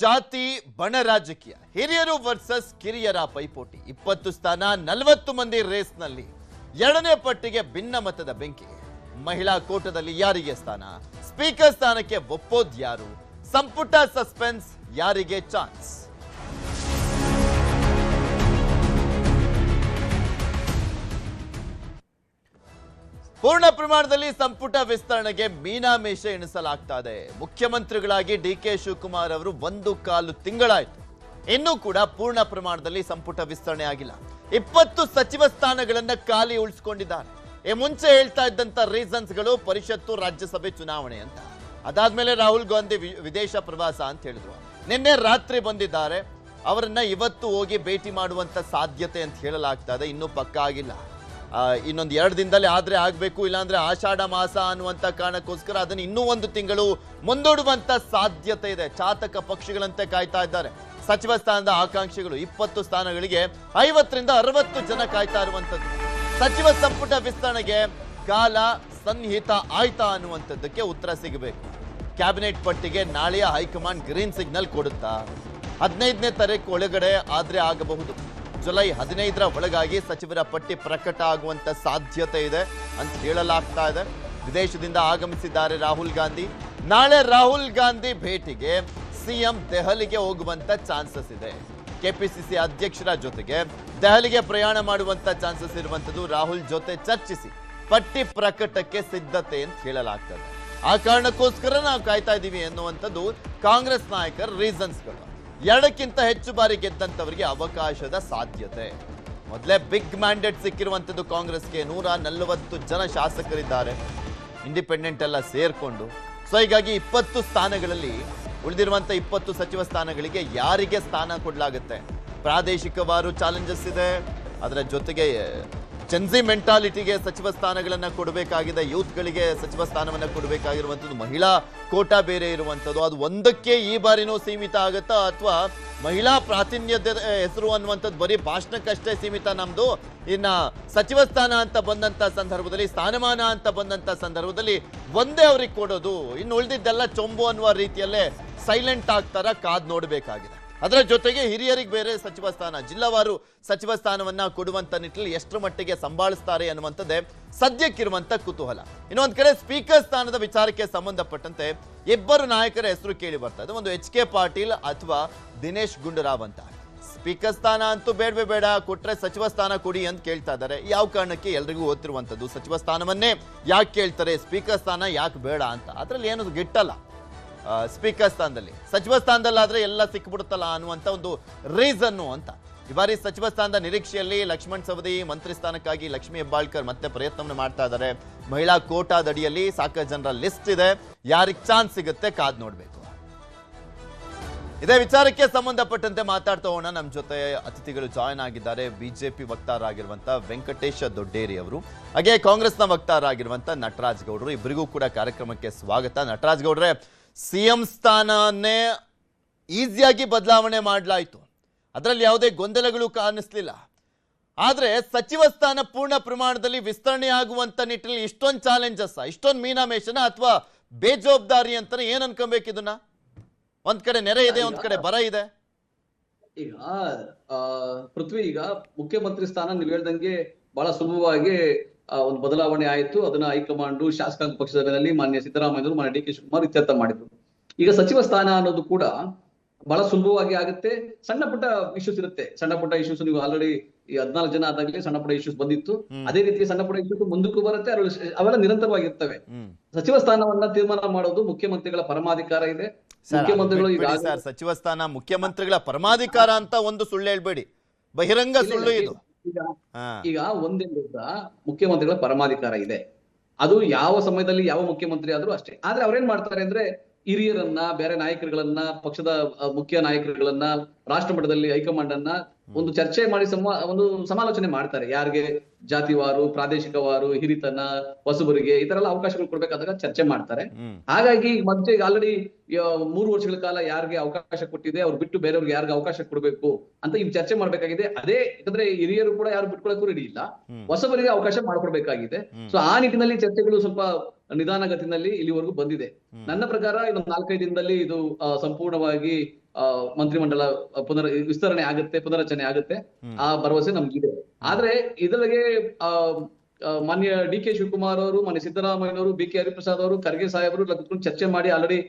ಜಾತಿ ಬಣ ರಾಜಕೀಯ, ಹಿರಿಯರು ವರ್ಸಸ್ ಕಿರಿಯರ ಪೈಪೋಟಿ. 20 ಸ್ಥಾನ 40 ಮಂದಿ ರೇಸ್ನಲ್ಲಿ ಎರಡನೇ ಪಟ್ಟಿಗೆ ಭಿನ್ನ ಮತದ ಬೆಂಕಿ. ಮಹಿಳಾ ಕೋಟದಲ್ಲಿ ಯಾರಿಗೆ ಸ್ಥಾನ? ಸ್ಪೀಕರ್ ಸ್ಥಾನಕ್ಕೆ ಒಪ್ಪೋದ್ ಯಾರು? ಸಂಪುಟ ಸಸ್ಪೆನ್ಸ್, ಯಾರಿಗೆ ಚಾನ್ಸ್? ಪೂರ್ಣ ಪ್ರಮಾಣದಲ್ಲಿ ಸಂಪುಟ ವಿಸ್ತರಣೆಗೆ ಮೀನಾಮೇಷ ಎಣಿಸಲಾಗ್ತಾ ಇದೆ. ಮುಖ್ಯಮಂತ್ರಿಗಳಾಗಿ ಡಿ.ಕೆ. ಶಿವಕುಮಾರ್ ಅವರು 1.25 ತಿಂಗಳಾಯಿತು, ಇನ್ನೂ ಕೂಡ ಪೂರ್ಣ ಪ್ರಮಾಣದಲ್ಲಿ ಸಂಪುಟ ವಿಸ್ತರಣೆ ಆಗಿಲ್ಲ. 20 ಸಚಿವ ಸ್ಥಾನಗಳನ್ನ ಖಾಲಿ ಉಳಿಸಿಕೊಂಡಿದ್ದಾರೆ. ಮುಂಚೆ ಹೇಳ್ತಾ ಇದ್ದಂತ ರೀಸನ್ಸ್ಗಳು ಪರಿಷತ್ತು, ರಾಜ್ಯಸಭೆ ಚುನಾವಣೆ ಅಂತ. ಅದಾದ್ಮೇಲೆ ರಾಹುಲ್ ಗಾಂಧಿ ವಿದೇಶ ಪ್ರವಾಸ ಅಂತ ಹೇಳಿದ್ರು. ನಿನ್ನೆ ರಾತ್ರಿ ಬಂದಿದ್ದಾರೆ, ಅವರನ್ನ ಇವತ್ತು ಹೋಗಿ ಭೇಟಿ ಮಾಡುವಂತ ಸಾಧ್ಯತೆ ಅಂತ ಹೇಳಲಾಗ್ತಾ ಇದೆ. ಇನ್ನೂ ಪಕ್ಕಾ ಆಗಿಲ್ಲ. ಇನ್ನೊಂದು 2 ದಿನದಲ್ಲಿ ಆದ್ರೆ ಆಗ್ಬೇಕು, ಇಲ್ಲಾಂದ್ರೆ ಆಷಾಢ ಮಾಸ ಅನ್ನುವಂತ ಕಾರಣಕ್ಕೋಸ್ಕರ ಅದನ್ನ ಇನ್ನೂ 1 ತಿಂಗಳು ಮುಂದೂಡುವಂತ ಸಾಧ್ಯತೆ ಇದೆ. ಚಾತಕ ಪಕ್ಷಿಗಳಂತೆ ಕಾಯ್ತಾ ಇದ್ದಾರೆ ಸಚಿವ ಸ್ಥಾನದ ಆಕಾಂಕ್ಷಿಗಳು. 20 ಸ್ಥಾನಗಳಿಗೆ 50 ರಿಂದ 60 ಜನ ಕಾಯ್ತಾ ಇರುವಂತದ್ದು. ಸಚಿವ ಸಂಪುಟ ವಿಸ್ತರಣೆಗೆ ಕಾಲ ಸನ್ನಿಹಿತ ಆಯ್ತಾ ಅನ್ನುವಂಥದ್ದಕ್ಕೆ ಉತ್ತರ ಸಿಗಬೇಕು. ಕ್ಯಾಬಿನೆಟ್ ಪಟ್ಟಿಗೆ ನಾಳೆಯ ಹೈಕಮಾಂಡ್ ಗ್ರೀನ್ ಸಿಗ್ನಲ್ ಕೊಡುತ್ತಾ? 15ನೇ ತಾರೀಕು ಒಳಗಡೆ ಆದ್ರೆ ಆಗಬಹುದು. ಜುಲೈ 15ರ ಒಳಗಾಗಿ ಸಚಿವರ ಪಟ್ಟಿ ಪ್ರಕಟ ಆಗುವಂತ ಸಾಧ್ಯತೆ ಇದೆ ಅಂತ ಹೇಳಲಾಗ್ತಾ ಇದೆ. ವಿದೇಶದಿಂದ ಆಗಮಿಸಿದ್ದಾರೆ ರಾಹುಲ್ ಗಾಂಧಿ. ನಾಳೆ ರಾಹುಲ್ ಗಾಂಧಿ ಭೇಟಿಗೆ ಸಿಎಂ ದೆಹಲಿಗೆ ಹೋಗುವಂತ ಚಾನ್ಸಸ್ ಇದೆ. ಕೆಪಿಸಿಸಿ ಅಧ್ಯಕ್ಷರ ಜೊತೆಗೆ ದೆಹಲಿಗೆ ಪ್ರಯಾಣ ಮಾಡುವಂತ ಚಾನ್ಸಸ್ ಇರುವಂತದ್ದು. ರಾಹುಲ್ ಜೊತೆ ಚರ್ಚಿಸಿ ಪಟ್ಟಿ ಪ್ರಕಟಕ್ಕೆ ಸಿದ್ಧತೆ ಅಂತ ಹೇಳಲಾಗ್ತದೆ. ಆ ಕಾರಣಕ್ಕೋಸ್ಕರ ನಾವು ಕಾಯ್ತಾ ಇದ್ದೀವಿ ಎನ್ನುವಂಥದ್ದು ಕಾಂಗ್ರೆಸ್ ನಾಯಕರ ರೀಸನ್ಸ್ಗಳು. 2ಕ್ಕಿಂತ ಹೆಚ್ಚು ಬಾರಿ ಗೆದ್ದಂತವರಿಗೆ ಅವಕಾಶದ ಸಾಧ್ಯತೆ. ಮೊದಲೇ ಬಿಗ್ ಮ್ಯಾಂಡೇಟ್ ಸಿಕ್ಕಿರುವಂಥದ್ದು ಕಾಂಗ್ರೆಸ್ಗೆ. 140 ಜನ ಶಾಸಕರಿದ್ದಾರೆ, ಇಂಡಿಪೆಂಡೆಂಟ್ ಎಲ್ಲ ಸೇರ್ಕೊಂಡು. ಸೊ ಹೀಗಾಗಿ 20 ಸ್ಥಾನಗಳಲ್ಲಿ ಉಳಿದಿರುವಂತ 20 ಸಚಿವ ಸ್ಥಾನಗಳಿಗೆ ಯಾರಿಗೆ ಸ್ಥಾನ ಕೊಡಲಾಗುತ್ತೆ? ಪ್ರಾದೇಶಿಕವಾರು ಚಾಲೆಂಜಸ್ ಇದೆ, ಅದರ ಜೊತೆಗೆ ಜೆನ್ಸಿ ಮೆಂಟಾಲಿಟಿಗೆ ಸಚಿವ ಸ್ಥಾನಗಳನ್ನ ಕೊಡಬೇಕಾಗಿದೆ, ಯೂತ್ಗಳಿಗೆ ಸಚಿವ ಸ್ಥಾನವನ್ನ ಕೊಡಬೇಕಾಗಿರುವಂಥದ್ದು, ಮಹಿಳಾ ಕೋಟಾ ಬೇರೆ ಇರುವಂಥದ್ದು. ಅದು ಒಂದಕ್ಕೆ ಈ ಬಾರಿನೂ ಸೀಮಿತ ಆಗುತ್ತಾ, ಅಥವಾ ಮಹಿಳಾ ಪ್ರಾತಿನಿಧ್ಯದ ಹೆಸರು ಅನ್ನುವಂಥದ್ದು ಬರೀ ಭಾಷಣಕ್ಕಷ್ಟೇ ಸೀಮಿತ ನಮ್ದು? ಇನ್ನ ಸಚಿವ ಸ್ಥಾನ ಅಂತ ಬಂದಂತ ಸಂದರ್ಭದಲ್ಲಿ, ಸ್ಥಾನಮಾನ ಅಂತ ಬಂದಂತ ಸಂದರ್ಭದಲ್ಲಿ ಒಂದೇ ಅವ್ರಿಗೆ ಕೊಡೋದು, ಇನ್ನು ಉಳಿದಿದ್ದೆಲ್ಲ ಚೊಂಬು ಅನ್ನುವ ರೀತಿಯಲ್ಲೇ ಸೈಲೆಂಟ್ ಆಗ್ತಾರ? ಕಾದ್ ನೋಡಬೇಕಾಗಿದೆ. ಅದರ ಜೊತೆಗೆ ಹಿರಿಯರಿಗೆ ಬೇರೆ ಸಚಿವ ಸ್ಥಾನ, ಜಿಲ್ಲಾವಾರು ಸಚಿವ ಸ್ಥಾನವನ್ನ ಕೊಡುವಂತ ನಿಟ್ಟಿನಲ್ಲಿ ಎಷ್ಟರ ಮಟ್ಟಿಗೆ ಸಂಭಾಳಿಸ್ತಾರೆ ಅನ್ನುವಂಥದ್ದೇ ಸದ್ಯಕ್ಕಿರುವಂತ ಕುತೂಹಲ. ಇನ್ನೊಂದ್ ಕಡೆ ಸ್ಪೀಕರ್ ಸ್ಥಾನದ ವಿಚಾರಕ್ಕೆ ಸಂಬಂಧಪಟ್ಟಂತೆ 2 ನಾಯಕರ ಹೆಸರು ಕೇಳಿ ಬರ್ತಾ ಇದೆ. ಒಂದು ಎಚ್ ಕೆ ಪಾಟೀಲ್ ಅಥವಾ ದಿನೇಶ್ ಗುಂಡೂರಾವ್ ಅಂತ. ಸ್ಪೀಕರ್ ಸ್ಥಾನ ಅಂತೂ ಬೇಡವೇ ಬೇಡ, ಕೊಟ್ರೆ ಸಚಿವ ಸ್ಥಾನ ಕೊಡಿ ಅಂತ ಕೇಳ್ತಾ ಇದ್ದಾರೆ. ಯಾವ ಕಾರಣಕ್ಕೆ? ಎಲ್ರಿಗೂ ಗೊತ್ತಿರುವಂತದ್ದು. ಸಚಿವ ಸ್ಥಾನವನ್ನೇ ಯಾಕೆ ಕೇಳ್ತಾರೆ, ಸ್ಪೀಕರ್ ಸ್ಥಾನ ಯಾಕೆ ಬೇಡ ಅಂತ. ಅದ್ರಲ್ಲಿ ಏನು ಗಿಟ್ಟಲ್ಲ. ಸ್ಪೀಕರ್ ಸ್ಥಾನದಲ್ಲಿ, ಸಚಿವ ಸ್ಥಾನದಲ್ಲಾದ್ರೆ ಎಲ್ಲ ಸಿಕ್ಬಿಡುತ್ತಲ್ಲ ಅನ್ನುವಂಥ ಒಂದು ರೀಸನ್ನು ಅಂತ. ಈ ಬಾರಿ ಸಚಿವ ಸ್ಥಾನದ ನಿರೀಕ್ಷೆಯಲ್ಲಿ ಲಕ್ಷ್ಮಣ್ ಸವದಿ ಮಂತ್ರಿ ಸ್ಥಾನಕ್ಕಾಗಿ ಲಕ್ಷ್ಮೀ ಹೆಬ್ಬಾಳ್ಕರ್ ಮತ್ತೆ ಪ್ರಯತ್ನವನ್ನು ಮಾಡ್ತಾ ಇದ್ದಾರೆ. ಮಹಿಳಾ ಕೋಟಾದಡಿಯಲ್ಲಿ ಸಾಕಷ್ಟು ಜನರ ಲಿಸ್ಟ್ ಇದೆ. ಯಾರಿಗೆ ಚಾನ್ಸ್ ಸಿಗುತ್ತೆ ಕಾದ್ ನೋಡ್ಬೇಕು. ಇದೇ ವಿಚಾರಕ್ಕೆ ಸಂಬಂಧಪಟ್ಟಂತೆ ಮಾತಾಡ್ತಾ ಹೋಗೋಣ. ನಮ್ಮ ಜೊತೆ ಅತಿಥಿಗಳು ಜಾಯ್ನ್ ಆಗಿದ್ದಾರೆ. ಬಿಜೆಪಿ ವಕ್ತಾರರಾಗಿರುವಂತ ವೆಂಕಟೇಶ ದೊಡ್ಡೇರಿ ಅವರು, ಹಾಗೆ ಕಾಂಗ್ರೆಸ್ನ ವಕ್ತಾರರಾಗಿರುವಂತ ನಟರಾಜ್ ಗೌಡರು. ಇಬ್ಬರಿಗೂ ಕೂಡ ಕಾರ್ಯಕ್ರಮಕ್ಕೆ ಸ್ವಾಗತ. ನಟರಾಜ್ ಗೌಡ್ರೆ, ಸಿಎಂ ಸ್ಥಾನನೇ ಈಸಿಯಾಗಿ ಬದಲಾವಣೆ ಮಾಡಲಾಯಿತು, ಅದರಲ್ಲಿ ಯಾವುದೇ ಗೊಂದಲಗಳು ಕಾಣಿಸ್ಲಿಲ್ಲ. ಆದ್ರೆ ಸಚಿವ ಸ್ಥಾನ ಪೂರ್ಣ ಪ್ರಮಾಣದಲ್ಲಿ ವಿಸ್ತರಣೆ ಆಗುವಂತ ನಿಟ್ಟಿನಲ್ಲಿ ಇಷ್ಟೊಂದು ಚಾಲೆಂಜಸ್, ಇಷ್ಟೊಂದು ಮೀನಾಮೇಷನ, ಅಥವಾ ಬೇಜವಾಬ್ದಾರಿ ಅಂತಾನೆ ಏನ್ ಅನ್ಕೊಬೇಕು ಇದನ್ನ? ಒಂದ್ ಕಡೆ ನೆರೆ ಇದೆ, ಒಂದ್ ಕಡೆ ಬರ ಇದೆ. ಈಗ ಪೃಥ್ವಿ, ಈಗ ಮುಖ್ಯಮಂತ್ರಿ ಸ್ಥಾನ ನೀವು ಹೇಳ್ದಂಗೆ ಬಹಳ ಸುಲಭವಾಗಿ ಒಂದು ಬದಲಾವಣೆ ಆಯಿತು. ಅದನ್ನ ಹೈಕಮಾಂಡ್, ಶಾಸಕಾಂಗ ಪಕ್ಷದ ಮೇಲೆ ಮಾನ್ಯ ಸಿದ್ದರಾಮಯ್ಯ, ಮಾನ್ಯ ಡಿ.ಕೆ. ಶಿವಕುಮಾರ್ ಇತ್ಯರ್ಥ ಮಾಡಿದ್ರು. ಈಗ ಸಚಿವ ಸ್ಥಾನ ಅನ್ನೋದು ಕೂಡ ಬಹಳ ಸುಲಭವಾಗಿ ಆಗುತ್ತೆ. ಸಣ್ಣ ಪುಟ್ಟ ಇಶ್ಯೂಸ್ ಇರುತ್ತೆ. ಸಣ್ಣ ಪುಟ್ಟ ಇಶ್ಯೂಸ್ ನೀವು ಆಲ್ರೆಡಿ ಈ 14 ಜನ ಆದಾಗಲೇ ಸಣ್ಣ ಪುಟ್ಟ ಇಶ್ಯೂಸ್ ಬಂದಿತ್ತು. ಅದೇ ರೀತಿ ಸಣ್ಣ ಪುಟ್ಟ ಇಶ್ಯೂಸ್ ಮುಂದಕ್ಕೂ ಬರುತ್ತೆ, ಅವೆಲ್ಲ ನಿರಂತರವಾಗಿರ್ತವೆ. ಸಚಿವ ಸ್ಥಾನವನ್ನ ತೀರ್ಮಾನ ಮಾಡೋದು ಮುಖ್ಯಮಂತ್ರಿಗಳ ಪರಮಾಧಿಕಾರ ಇದೆ. ಮುಖ್ಯಮಂತ್ರಿಗಳು ಈಗ ಸಚಿವ ಸ್ಥಾನ ಮುಖ್ಯಮಂತ್ರಿಗಳ ಪರಮಾಧಿಕಾರ ಅಂತ ಒಂದು ಸುಳ್ಳು ಹೇಳ್ಬೇಡಿ, ಬಹಿರಂಗ ಸುಳ್ಳು ಇದು. ಈಗ ಒಂದೇ ಮುಖ್ಯಮಂತ್ರಿಗಳ ಪರಮಾಧಿಕಾರ ಇದೆ. ಅದು ಯಾವ ಸಮಯದಲ್ಲಿ ಯಾವ ಮುಖ್ಯಮಂತ್ರಿ ಆದ್ರೂ ಅಷ್ಟೇ. ಆದ್ರೆ ಅವ್ರೇನ್ ಮಾಡ್ತಾರೆ ಅಂದ್ರೆ, ಹಿರಿಯರನ್ನ, ಬೇರೆ ನಾಯಕರುಗಳನ್ನ, ಪಕ್ಷದ ಮುಖ್ಯ ನಾಯಕರುಗಳನ್ನ, ರಾಷ್ಟ್ರ ಮಟ್ಟದಲ್ಲಿ ಹೈಕಮಾಂಡ್ ಅನ್ನ ಒಂದು ಚರ್ಚೆ ಮಾಡಿ ಒಂದು ಸಮಾಲೋಚನೆ ಮಾಡ್ತಾರೆ. ಯಾರಿಗೆ ಜಾತಿವಾರು, ಪ್ರಾದೇಶಿಕವಾರು, ಹಿರಿತನ, ಹೊಸಬರಿಗೆ ಈ ತರ ಎಲ್ಲ ಅವಕಾಶಗಳು ಕೊಡ್ಬೇಕಾದಾಗ ಚರ್ಚೆ ಮಾಡ್ತಾರೆ. ಹಾಗಾಗಿ ಮತ್ತೆ ಈಗ ಆಲ್ರೆಡಿ 3 ವರ್ಷಗಳ ಕಾಲ ಯಾರಿಗೆ ಅವಕಾಶ ಕೊಟ್ಟಿದೆ, ಅವ್ರು ಬಿಟ್ಟು ಬೇರೆಯವ್ರಿಗೆ ಯಾರಿಗೆ ಅವಕಾಶ ಕೊಡ್ಬೇಕು ಅಂತ ಈಗ ಚರ್ಚೆ ಮಾಡ್ಬೇಕಾಗಿದೆ. ಅದೇ ಯಾಕಂದ್ರೆ ಹಿರಿಯರು ಕೂಡ ಯಾರು ಬಿಟ್ಕೊಳಕ್ಕೂ ರೆಡಿ ಇಲ್ಲ, ಹೊಸಬರಿಗೆ ಅವಕಾಶ ಮಾಡ್ಕೊಡ್ಬೇಕಾಗಿದೆ. ಸೊ ಆ ನಿಟ್ಟಿನಲ್ಲಿ ಚರ್ಚೆಗಳು ಸ್ವಲ್ಪ ನಿಧಾನಗತಿನಲ್ಲಿ ಇಲ್ಲಿವರೆಗೂ ಬಂದಿದೆ. ನನ್ನ ಪ್ರಕಾರ ಇನ್ನೊಂದು 4-5 ದಿನದಲ್ಲಿ ಇದು ಸಂಪೂರ್ಣವಾಗಿ ಮಂತ್ರಿಮಂಡಲ ವಿಸ್ತರಣೆ ಆಗುತ್ತೆ, ಪುನರಚನೆ ಆಗುತ್ತೆ, ಆ ಭರವಸೆ ನಮ್ಗಿದೆ. ಆದ್ರೆ ಇದರೊಳಗೆ ಮಾನ್ಯ ಡಿ ಕೆ ಶಿವಕುಮಾರ್ ಅವರು, ಮಾನ್ಯ ಸಿದ್ದರಾಮಯ್ಯನವರು, ಬಿ ಕೆ ಹರಿಪ್ರಸಾದ್ ಅವರು, ಖರ್ಗೆ ಸಾಹೇಬರು ಕುತ್ಕೊಂಡು ಚರ್ಚೆ ಮಾಡಿ ಆಲ್ರೆಡಿ